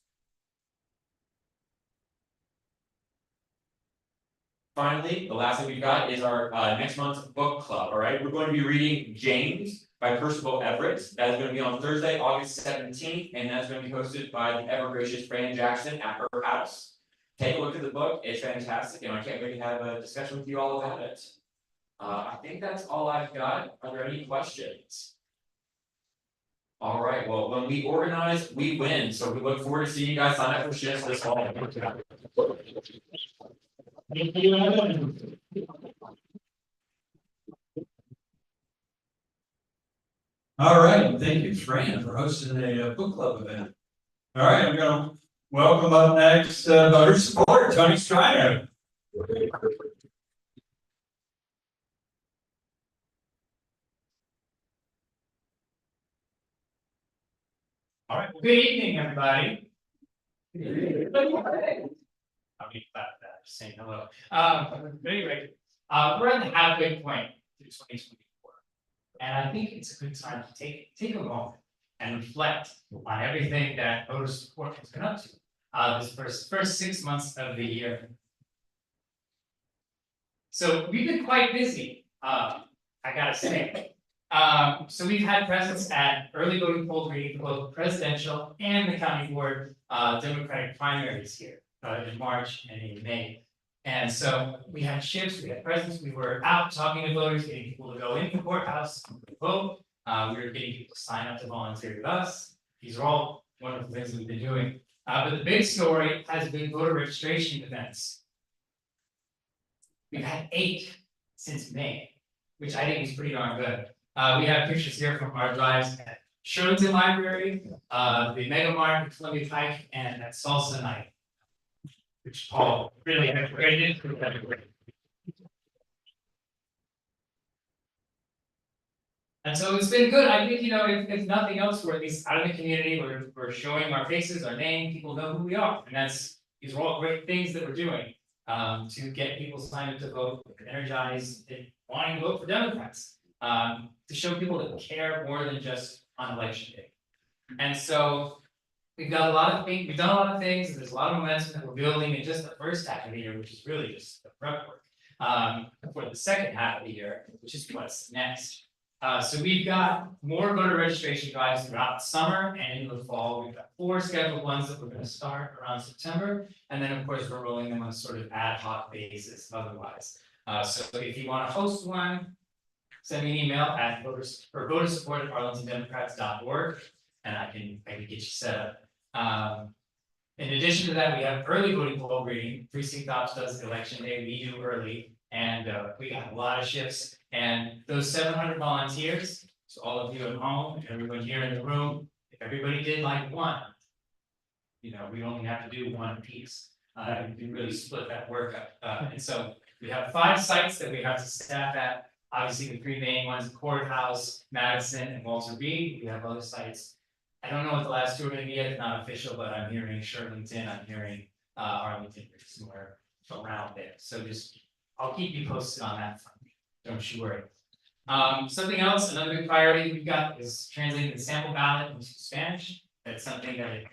Finally, the last thing we've got is our next month's book club. All right, we're going to be reading James by Percival Everett. That is going to be on Thursday, August 17th, and that's going to be hosted by the ever gracious Fran Jackson at her house. Take a look at the book, it's fantastic, and I can't wait to have a discussion with you all about it. I think that's all I've got. Are there any questions? All right, well, when we organize, we win, so we look forward to seeing you guys sign up for shifts this fall. All right, thank you, Fran, for hosting a book club event. All right, I'm gonna welcome up next, voter support, Tony Strino. All right, well, good evening, everybody. I'll be about that, just saying hello. But anyway, we're at the halfway point to 2024. And I think it's a good time to take a moment and reflect on everything that voter support has been up to. This first 6 months of the year. So we've been quite busy, I gotta say. So we've had presence at early voting poll reading for both presidential and the county board Democratic primaries here in March and in May. And so we had shifts, we had presence, we were out talking to voters, getting people to go into the courthouse, vote. We were getting people to sign up to volunteer with us. These are all wonderful things that we've been doing. But the big story has been voter registration events. We've had 8 since May, which I think is pretty darn good. We have pictures here from our drives at Shirlington Library, the Mega Mart, Columbia Pike, and at Salsa Night, which Paul really had created. And so it's been good. I think, if nothing else, we're at least out in the community, we're showing our faces, our name, people know who we are. And these are all great things that we're doing to get people signed up to vote, energized, and wanting to vote for Democrats. To show people that care more than just on election day. And so we've got a lot of things, we've done a lot of things, and there's a lot of momentum that we're building in just the first half of the year, which is really just the prep work. For the second half of the year, which is what's next. So we've got more voter registration drives throughout the summer and into the fall. We've got 4 scheduled ones that we're going to start around September. And then of course, we're rolling them on a sort of ad hoc basis otherwise. So if you want to host one, send me an email at votersupport@arlingtondemocrats.org and I can get you set up. In addition to that, we have early voting poll reading. Precinct Ops does election day, we do early, and we got a lot of shifts. And those 700 volunteers, so all of you at home, everyone here in the room, if everybody did like one, we only have to do one piece. You can really split that work up. And so we have 5 sites that we have to staff at. Obviously, the 3 main ones, Courthouse, Madison, and Walter Reed. We have other sites. I don't know what the last 2 are gonna be yet, it's not official, but I'm hearing Shirlington, I'm hearing Arlington, somewhere around there. So I'll keep you posted on that front. Don't you worry. Something else, another big priority we've got is translating the sample ballot into Spanish. That's something that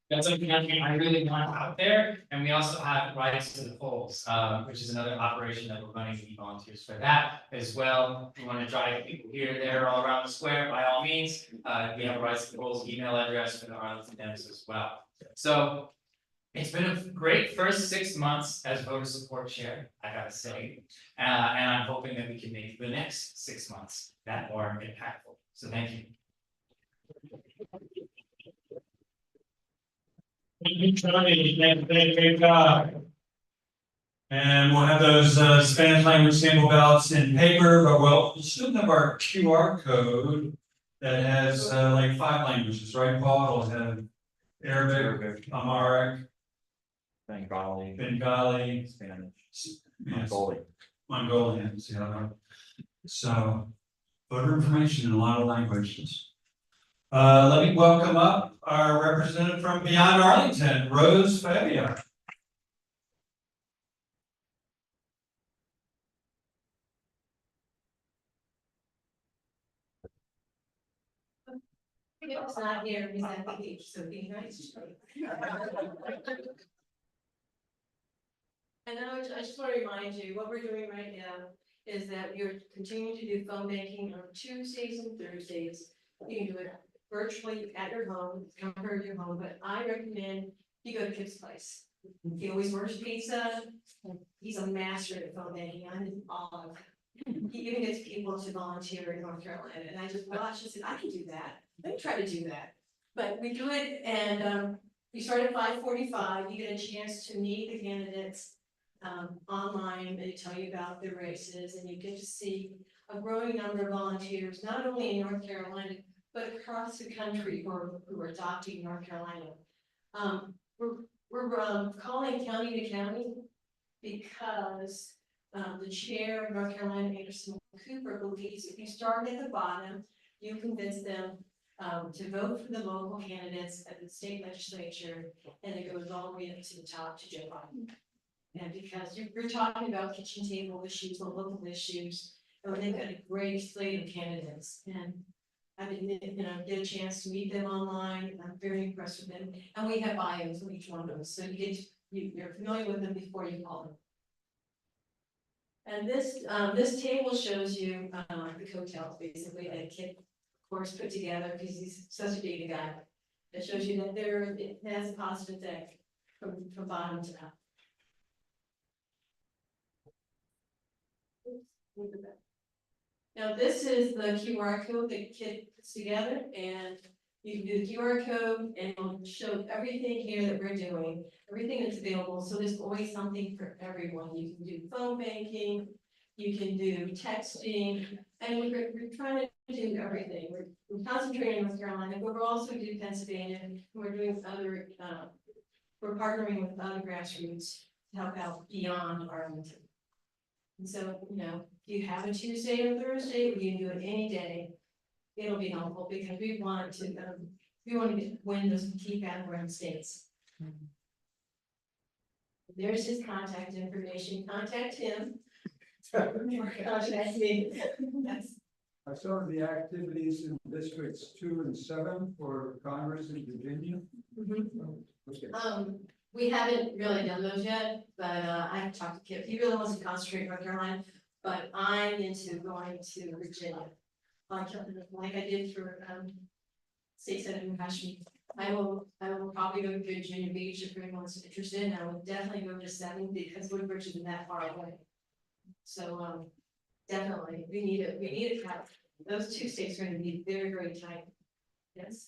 that's something that I really want out there, and we also have rights to the polls, which is another operation that we're running. We need volunteers for that as well. If you want to drive people here, there, all around the square, by all means. We have a rights to the polls email address for the Arlington Dems as well. So it's been a great first 6 months as voter support chair, I gotta say, and I'm hoping that we can make the next 6 months that more impactful. So thank you. you, Tony. Great job. And we'll have those Spanish language sample ballots in paper, but we'll still have our QR code that has like 5 languages, right, Paul? It'll have Arabic, Amharic, Bengali, Spanish. Mongolian, so voter information in a lot of languages. Let me welcome up our representative from Beyond Arlington, Rose Fabia. It's not here, he's at the beach, so be nice. And then I just want to remind you, what we're doing right now is that we're continuing to do phone banking on Tuesdays and Thursdays. You can do it virtually at your home, comfort of your home, but I recommend you go to Kip's place. He always orders pizza. He's a master at phone banking. I'm in awe of him. He even gets people to volunteer in North Carolina, and I just watched and said, I can do that. Let me try to do that. But we do it, and we start at 5:45. You get a chance to meet the candidates online. They tell you about their races, and you get to see a growing number of volunteers, not only in North Carolina, but across the country who are adopting North Carolina. We're calling county to county because the chair of North Carolina, Anderson Cooper, believes if you start at the bottom, you convince them to vote for the local candidates at the state legislature, and it goes all the way up to the top to Joe Biden. And because you're talking about kitchen table issues, the local issues, and they've got a great slate of candidates. And I didn't, get a chance to meet them online. I'm very impressed with them. And we have bios on each one of them, so you're familiar with them before you call them. And this table shows you the coattails basically that Kip, of course, put together because he's such a data guy. It shows you that it has a positive effect from bottom to top. Now, this is the QR code that Kip puts together, and you can do the QR code and it'll show everything here that we're doing, everything that's available. So there's always something for everyone. You can do phone banking, you can do texting, and we're trying to do everything. We're concentrating on North Carolina, but we're also doing Pennsylvania, and we're doing other, we're partnering with other grassroots to help out beyond Arlington. And so, if you have a Tuesday or Thursday, we can do it any day. It'll be helpful because we want to win those key battleground states. There's his contact information. Contact him. Or contact me. Yes. I saw the activities in districts 2 and 7 for Congress in Virginia. Okay. We haven't really done those yet, but I have talked to Kip. He really wants to concentrate on North Carolina, but I'm into going to Virginia. Like I did for State Senate in Hashmi. I will probably go to Virginia Beach if anyone's interested. I will definitely go to 7 because Woodbridge isn't that far away. So definitely we need it. Those 2 states are going to be very, very tight. Yes.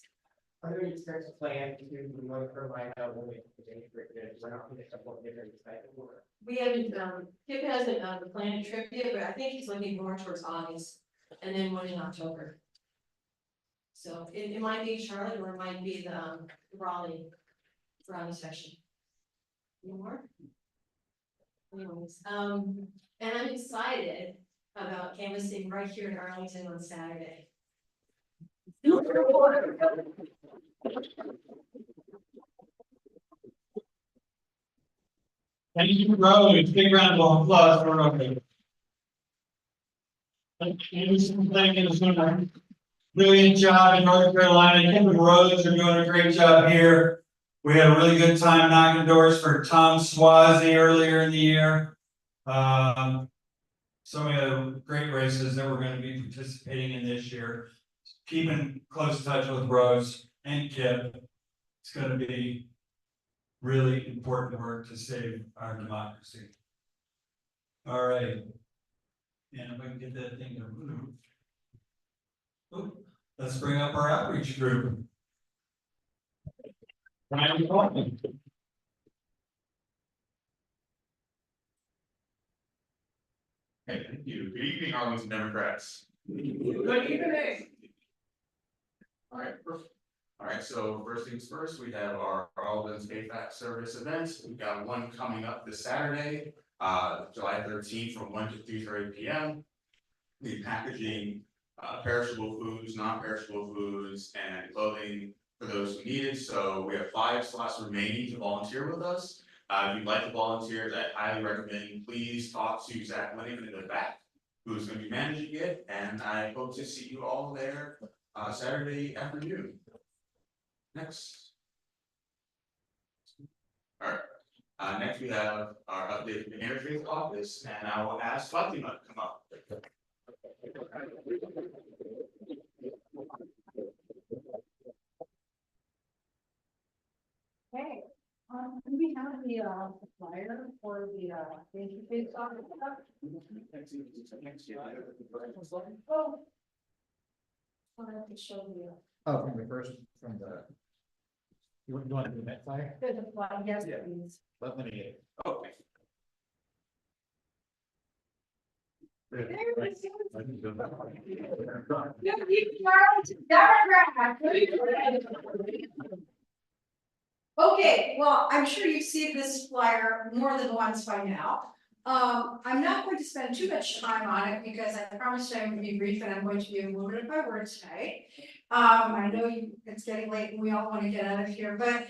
Are there any steps planned to do North Carolina when we haven't, Kip hasn't planned a trip yet, but I think he's looking more towards August and then one in October. So it might be Charlotte or it might be the Raleigh session. Any more? Anyways, and I'm excited about canvassing right here in Arlington on Saturday. Thank you, Rose. Big round of applause for Rose. Anderson Planning is doing a brilliant job in North Carolina. Kim and Rose are doing a great job here. We had a really good time knocking doors for Tom Swazi earlier in the year. So many other great races that we're going to be participating in this year. Keeping close touch with Rose and Kip. It's going to be really important work to save our democracy. All right. And if I can get that thing to move. Let's bring up our outreach group. Ryan Coleman. Hey, thank you. Good evening, Arlington Democrats. Good evening. All right, perfect. All right, so first things first, we have our Arlington's AFAC service events. We've got one coming up this Saturday, July 13th from 1 to 3:30 p.m. The packaging, perishable foods, non-perishable foods, and clothing for those who need it. So we have 5 slots remaining to volunteer with us. If you'd like to volunteer, I highly recommend, please talk to Zach Winnick in the back, who's going to be managing it, and I hope to see you all there Saturday afternoon. Next. All right, next we have our updated interfaith office, and I will ask Fatima to come up. Hey, do we have the flyer for the interface office stuff? Oh. I have to show you. Oh, from the first, from the. You want to do that flyer? There's a flyer, yes, Yeah. please. Let me get it. Okay. There it is. Good evening, Arlington Democrat. Okay, well, I'm sure you've seen this flyer more than once by now. I'm not going to spend too much time on it because I promised I would be brief and I'm going to be limited by words tonight. I know it's getting late and we all want to get out of here, but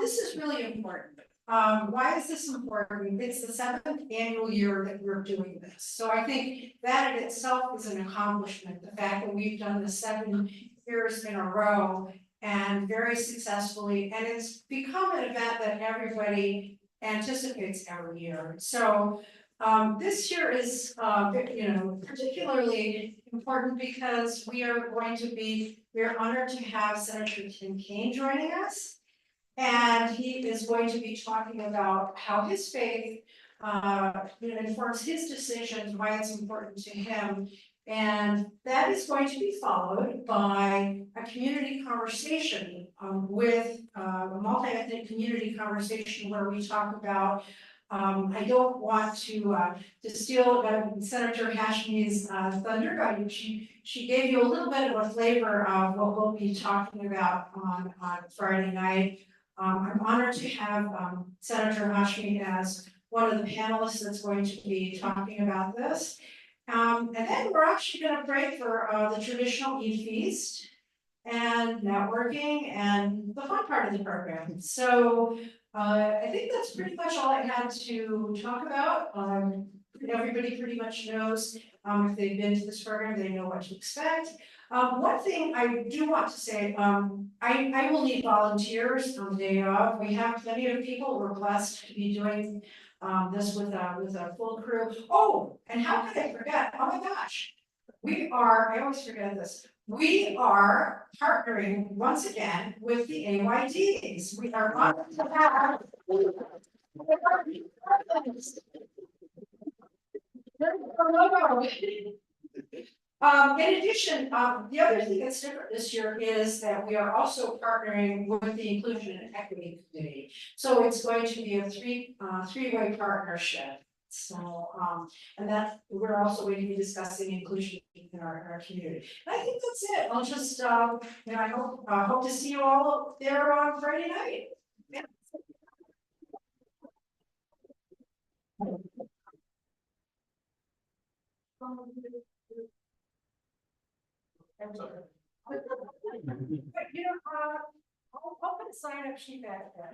this is really important. Why is this important? It's the 7th annual year that we're doing this. So I think that in itself is an accomplishment, the fact that we've done this 7 years in a row and very successfully, and it's become an event that everybody anticipates every year. So this year is particularly important because we're honored to have Senator Tim Kaine joining us. And he is going to be talking about how his faith informs his decisions, why it's important to him. And that is going to be followed by a community conversation with a multi-ethnic community conversation where we talk about, I don't want to steal Senator Hashmi's thunder. She gave you a little bit of a flavor of what we'll be talking about on Friday night. I'm honored to have Senator Hashmi as one of the panelists that's going to be talking about this. And then we're actually going to pray for the traditional Eid feast and networking and the fun part of the program. So I think that's pretty much all I had to talk about. Everybody pretty much knows if they've been to this program, they know what to expect. One thing I do want to say, I will need volunteers on the day of. We have plenty of people. We're blessed to be doing this with a full crew. Oh, and how could I forget? Oh my gosh. I always forget this. We are partnering once again with the AYDs. We are honored to have. In addition, the other thing that's different this year is that we are also partnering with the Inclusion and Equity Committee. So it's going to be a three-way partnership. So, and that we're also going to be discussing inclusion in our community. And I think that's it. I'll just, I hope to see you all there on Friday night. Yeah. I'll put a sign up sheet back there.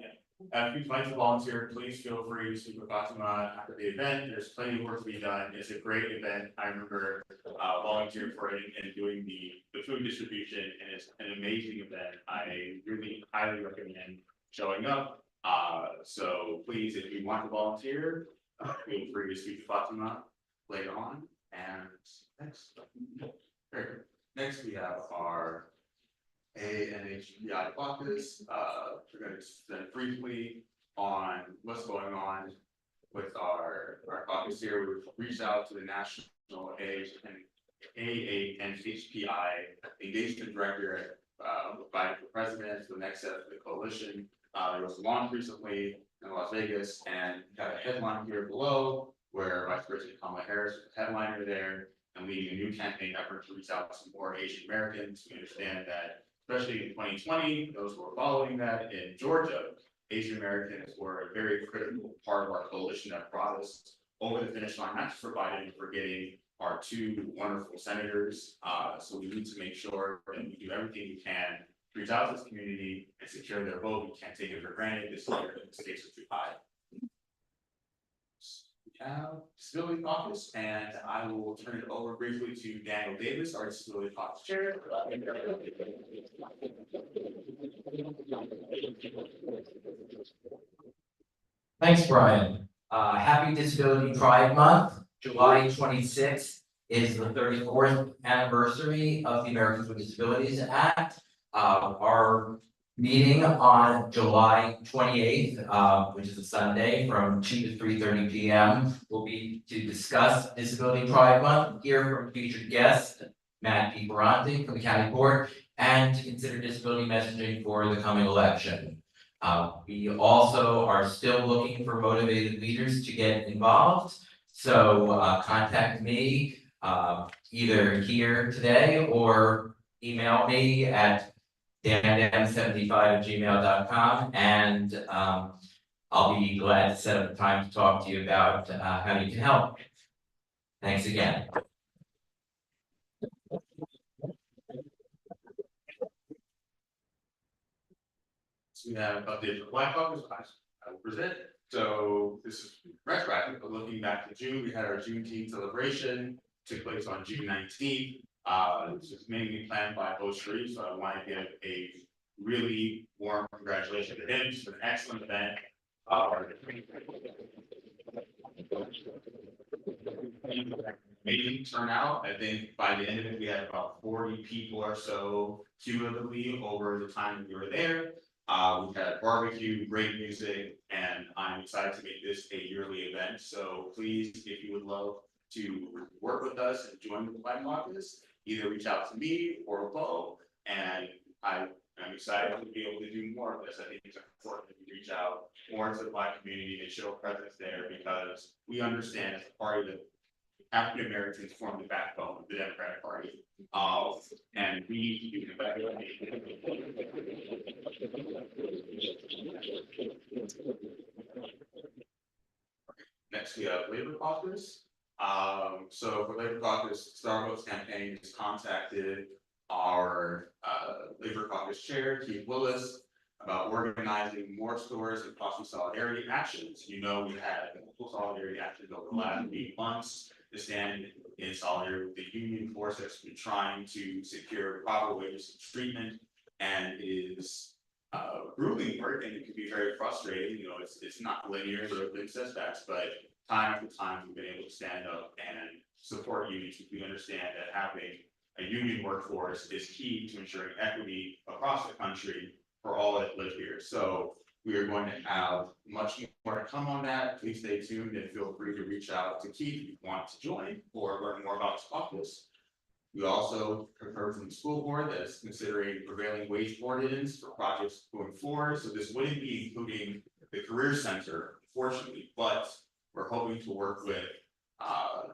If you'd like to volunteer, please feel free to speak with Fatima after the event. There's plenty of work to be done. It's a great event. I remember volunteering for it and doing the food distribution, and it's an amazing event. I really highly recommend showing up. So please, if you want to volunteer, feel free to speak to Fatima later on. And next we have our ANHBI caucus. We're going to present briefly on what's going on with our caucus here. We've reached out to the National AANHPI engagement director by the president for the next step of the coalition. There was a launch recently in Las Vegas, and got a headline here below where Vice President Kamala Harris was the headliner there and leading a new campaign effort to reach out to more Asian Americans. We understand that, especially in 2020, those who were following that in Georgia, Asian Americans were a very critical part of our coalition that brought us over the finish line, not just for Biden, but for getting our two wonderful senators. So we need to make sure that we do everything we can to reach out to this community and secure their vote. We can't take it for granted this year, the stakes are too high. We have Disability Caucus, and I will turn it over briefly to Daniel Davis, our Disability Caucus Chair. Thanks, Brian. Happy Disability Pride Month. July 26th is the 34th anniversary of the Americans with Disabilities Act. Our meeting on July 28th, which is a Sunday from 2 to 3:30 p.m. will be to discuss Disability Pride Month, hear from featured guest Matt P. Ferranti from the County Board, and to consider disability messaging for the coming election. We also are still looking for motivated leaders to get involved. So contact me either here today or email me at dandam75@gmail.com, and I'll be glad to set up a time to talk to you about how you can help. Thanks again. So we have updated for Black Caucus, I will present. So this is retroactive, but looking back to June, we had our Juneteenth celebration, took place on June 19th. This was mainly planned by Bo Sharif, so I want to give a really warm congratulations to him. It's an excellent event. Amazing turnout. I think by the end of it, we had about 40 people or so cumulatively over the time we were there. We had barbecue, great music, and I'm excited to make this a yearly event. So please, if you would love to work with us and join the Black Caucus, either reach out to me or Bo. And I'm excited to be able to do more of this. I think it's important that we reach out more to the Black community and show presence there, because we understand as a party that African Americans form the backbone of the Democratic Party. And we do Next, we have Labor Caucus. So for Labor Caucus, Starbucks campaign has contacted our Labor Caucus chair, Keith Willis, about organizing more stores and coffee solidarity actions. You know, we had multiple solidarity actions over the last 8 months to stand in solidarity with the union force that's been trying to secure proper wages of treatment, and is grueling work, and it can be very frustrating. You know, it's not linear, there have been setbacks, but time after time we've been able to stand up and support unions. We understand that having a union workforce is key to ensuring equity across the country for all that live here. So we are going to have much more to come on that. Please stay tuned and feel free to reach out to Keith if you want to join or learn more about his caucus. We also heard from the school board that is considering prevailing wage ordinance for projects going forward. So this wouldn't be including the career center, unfortunately, but we're hoping to work with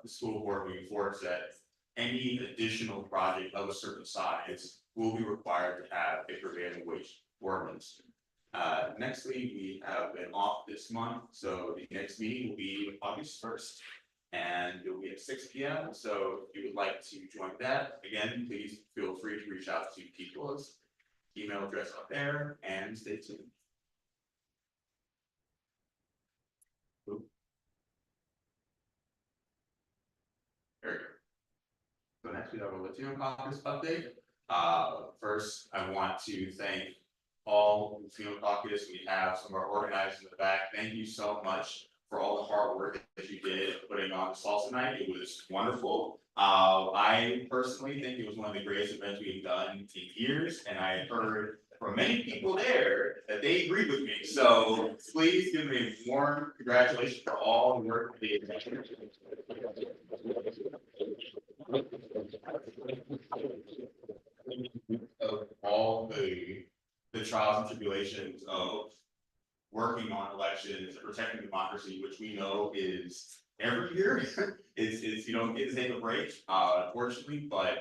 the school board moving forward that any additional project of a certain size will be required to have a prevailing wage ordinance. Nextly, we have been off this month, so the next meeting will be August 1st. And it will be at 6 p.m. So if you would like to join that, again, please feel free to reach out to people's email address up there, and stay tuned. There we go. So next we have a Latino Caucus update. First, I want to thank all Latino Caucus. We have some of our organizers in the back. Thank you so much for all the hard work that you did putting on the salsa night. It was wonderful. I personally think it was one of the greatest events we've done in years, and I heard from many people there that they agreed with me. So please give me a warm congratulations for all the work they did. Of all the trials and tribulations of working on elections and protecting democracy, which we know is every year, is you don't get to take a break, unfortunately, but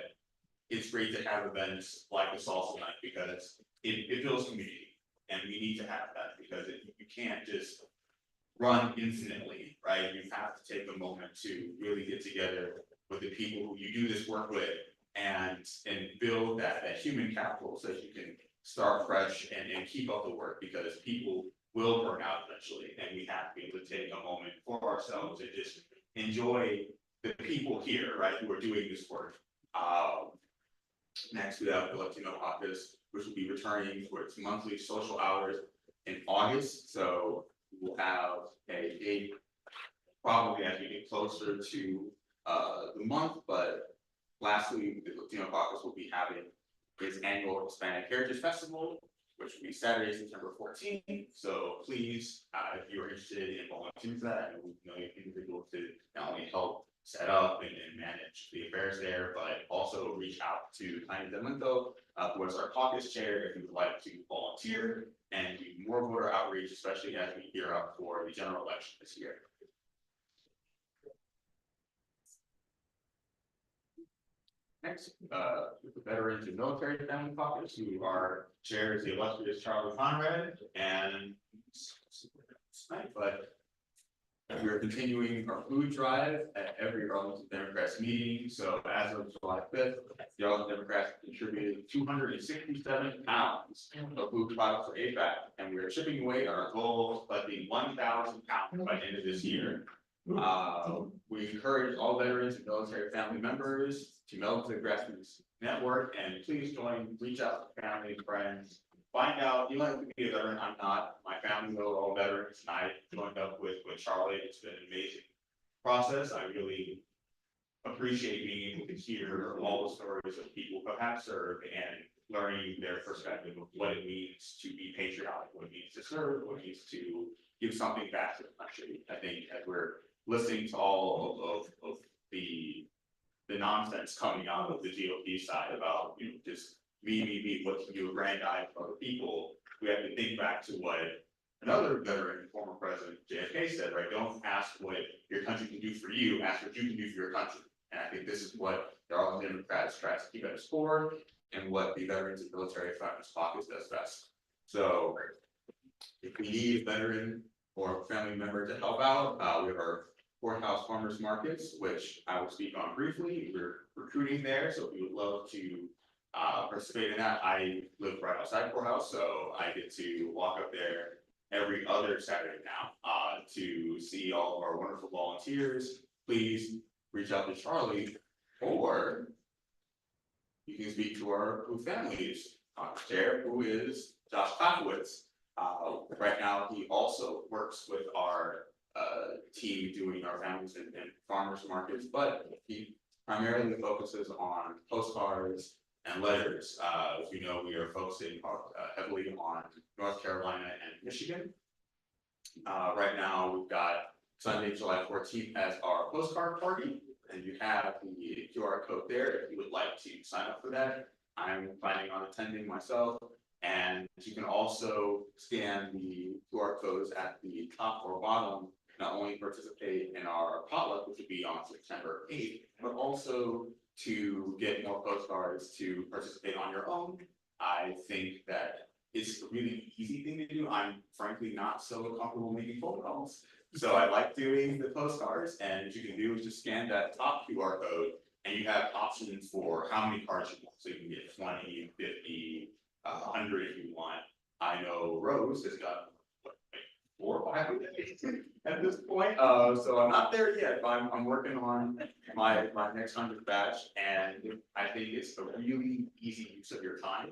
it's great to have events like the salsa night because it builds community. And we need to have that because you can't just run infinitely, right? You have to take a moment to really get together with the people who you do this work with and build that human capital so that you can start fresh and keep up the work because people will burn out eventually. And we have to be able to take a moment for ourselves and just enjoy the people here, right, who are doing this work. Next, we have the Latino Caucus, which will be returning for its monthly social hours in August. So we'll have a date probably as we get closer to the month, but lastly, the Latino Caucus will be having its annual Hispanic Heritage Festival, which will be Saturday, September 14th. So please, if you're interested in volunteering for that, we know individuals to not only help set up and manage the affairs there, but also reach out to Tiny Delinco, who is our caucus chair, if you would like to volunteer and do more voter outreach, especially as we gear up for the general election this year. Next, the Veterans and Military Family Caucus, who our chair is the illustrious Charlie Conrad, and but we are continuing our food drive at every Arlington Democrats meeting. So as of July 5th, the Arlington Democrats contributed 267 pounds of food products for AFAC, and we are chipping away on our goal of collecting 1,000 pounds by the end of this year. We encourage all veterans and military family members to meld to the grassroots network, and please reach out to family, friends, find out, you don't have to be a veteran, I'm not, my family are all veterans, and I joined up with Charlie. It's been an amazing process. I really appreciate being able to hear all the stories of people who have served and learning their perspective of what it means to be patriotic, what it means to serve, what it means to give something back to the country. I think as we're listening to all of the nonsense coming out of the GOP side about, just me, what can you aggrandize for other people, we have to think back to what another veteran, former president JFK said, right? Don't ask what your country can do for you, ask what you can do for your country. And I think this is what the Arlington Democrats try to keep at its core and what the Veterans and Military Families Caucus does best. So if we need a veteran or family member to help out, we have our Courthouse Farmers Markets, which I will speak on briefly. We're recruiting there, so we would love to participate in that. I live right outside Courthouse, so I get to walk up there every other Saturday now to see all of our wonderful volunteers. Please reach out to Charlie, or you can speak to our families chair, who is Josh Klafowitz. Right now, he also works with our team doing our families and farmers markets, but he primarily focuses on postcards and letters. As you know, we are focusing heavily on North Carolina and Michigan. Right now, we've got Sunday, July 14th as our postcard party, and you have the QR code there if you would like to sign up for that. I'm planning on attending myself, and you can also scan the QR codes at the top or bottom, not only participate in our potluck, which will be on September 8th, but also to get more postcards to participate on your own. I think that it's a really easy thing to do. I'm frankly not so comfortable making phone calls. So I like doing the postcards, and what you can do is just scan that top QR code, and you have options for how many cards you want. So you can get 20, 50, 100 if you want. I know Rose has got 4 or 5 at this point. So I'm not there yet, but I'm working on my next 100 batch, and I think it's a really easy use of your time.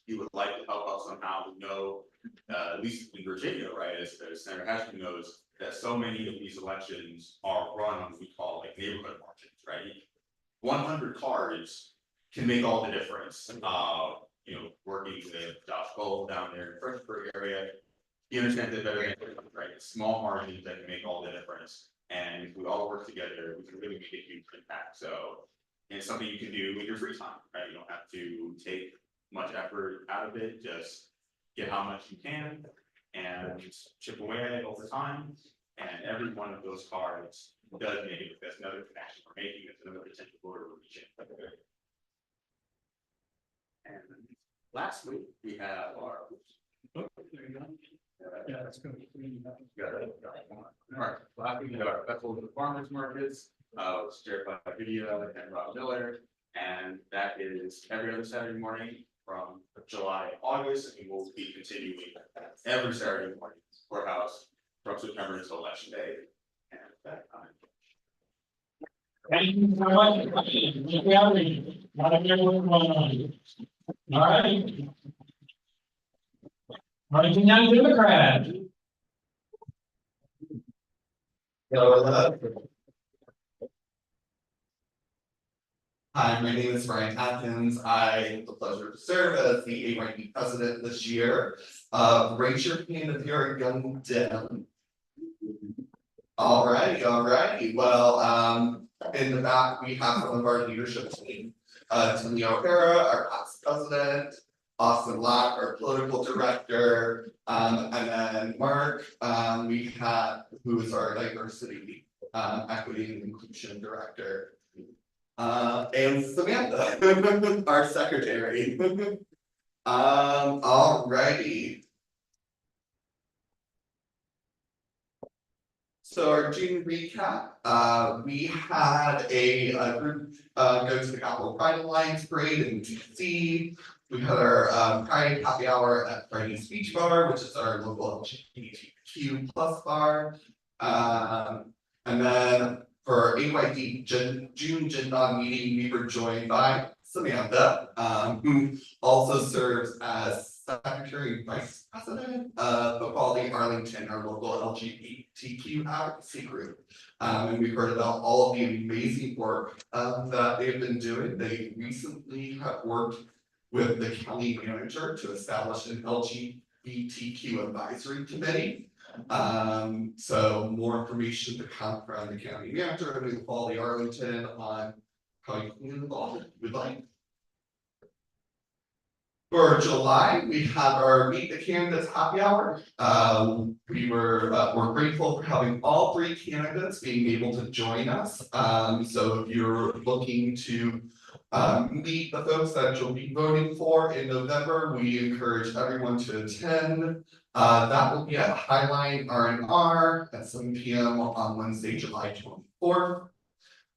You would like to help out somehow, we know, at least in Virginia, right, as Senator Hashman knows, that so many of these elections are run on what we call like neighborhood margins, right? 100 cards can make all the difference. Working with Josh Cole down there in the Fredericksburg area, you understand that better, right? Small margins that can make all the difference. And if we all work together, we can really make a huge impact. So it's something you can do with your free time, right? You don't have to take much effort out of it, just get how much you can and chip away at it over time. And every one of those cards does make it, that's another connection we're making, it's another potential voter region. And lastly, we have our. Yeah, that's good. Alright, lastly, we have our festival of the farmers markets, which is chaired by Lydia and Rob Miller. And that is every other Saturday morning from July, August, and we'll be continuing every Saturday morning, courthouse from September until election day. And that time. Thank you very much. All right. Arlington Young Democrat. Hi, my name is Brian Atkins. I have the pleasure to serve as the AYD president this year. Raise your hand if you're a young Dem. Alrighty. Well, in the back, we have some of our leadership team. Tony O'Hara, our past president, Austin Locke, our political director, and then Mark, we have, who is our diversity, equity and inclusion director. And Samantha, our secretary. Alrighty. So our June recap, we had a group go to the Capitol Pride Alliance Parade in DC. We had our Pride Happy Hour at Friday's Beach Bar, which is our local LGBTQ+ bar. And then for our AYD June Gen Con meeting, we were joined by Samantha, who also serves as Secretary Vice President of Equality Arlington, our local LGBTQ advocacy group. And we heard about all of the amazing work that they've been doing. They recently have worked with the county manager to establish an LGBTQ advisory committee. So more information to come from the county manager and Equality Arlington on how you can get involved if you would like. For July, we have our Meet the Candidates Happy Hour. We're grateful for having all 3 candidates being able to join us. So if you're looking to meet the folks that you'll be voting for in November, we encourage everyone to attend. That will be at Highline R&R at 7 p.m. on Wednesday, July 24th.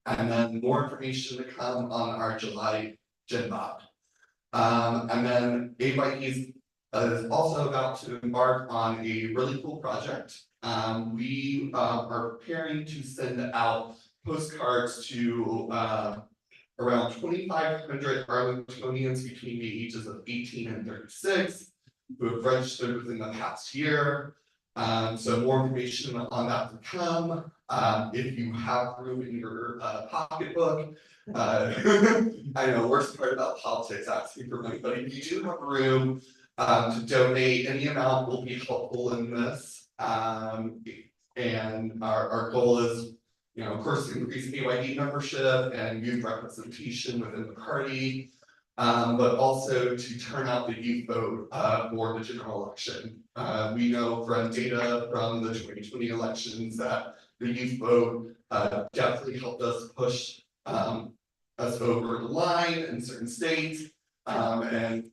And then more information to come on our July Gen Con. And then AYD is also about to embark on a really cool project. We are preparing to send out postcards to around 2,500 Arlingtonians between the ages of 18 and 36 who have registered within the past year. So more information on that to come. If you have room in your pocketbook, I know worst part about politics asking for money, but if you do have room to donate, any amount will be helpful in this. And our goal is, of course, to increase AYD membership and youth representation within the party, but also to turn out the youth vote for the general election. We know from data from the 2020 elections that the youth vote definitely helped us push us over the line in certain states. And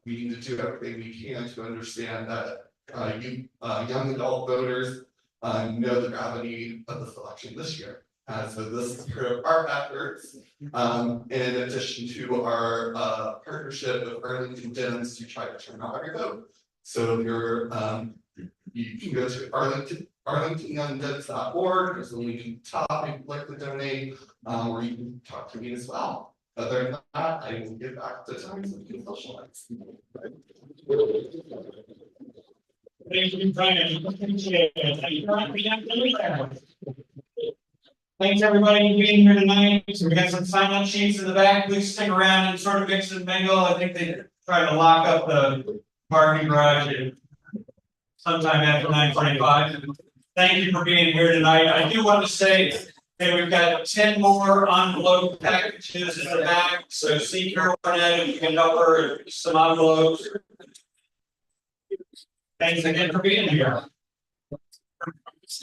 we need to do everything we can to understand that young adult voters know the gravity of this election this year. So this is part of our efforts, in addition to our partnership with Arlington Dems to try to turn out every vote. So if you're you can go to arlingtonyoungdems.org. There's a link to the top if you'd like to donate, or you can talk to me as well. Other than that, I will get back to time so we can socialize. Thank you, Brian. Appreciate it. Thanks everybody for being here tonight. So we got some sign-up sheets in the back. Please stick around and sort of mix and mingle. I think they tried to lock up the parking garage sometime after 9:45. Thank you for being here tonight. I do want to say that we've got 10 more envelope packages in the back. So see Carol Burnett if you can help her some envelopes. Thanks again for being here.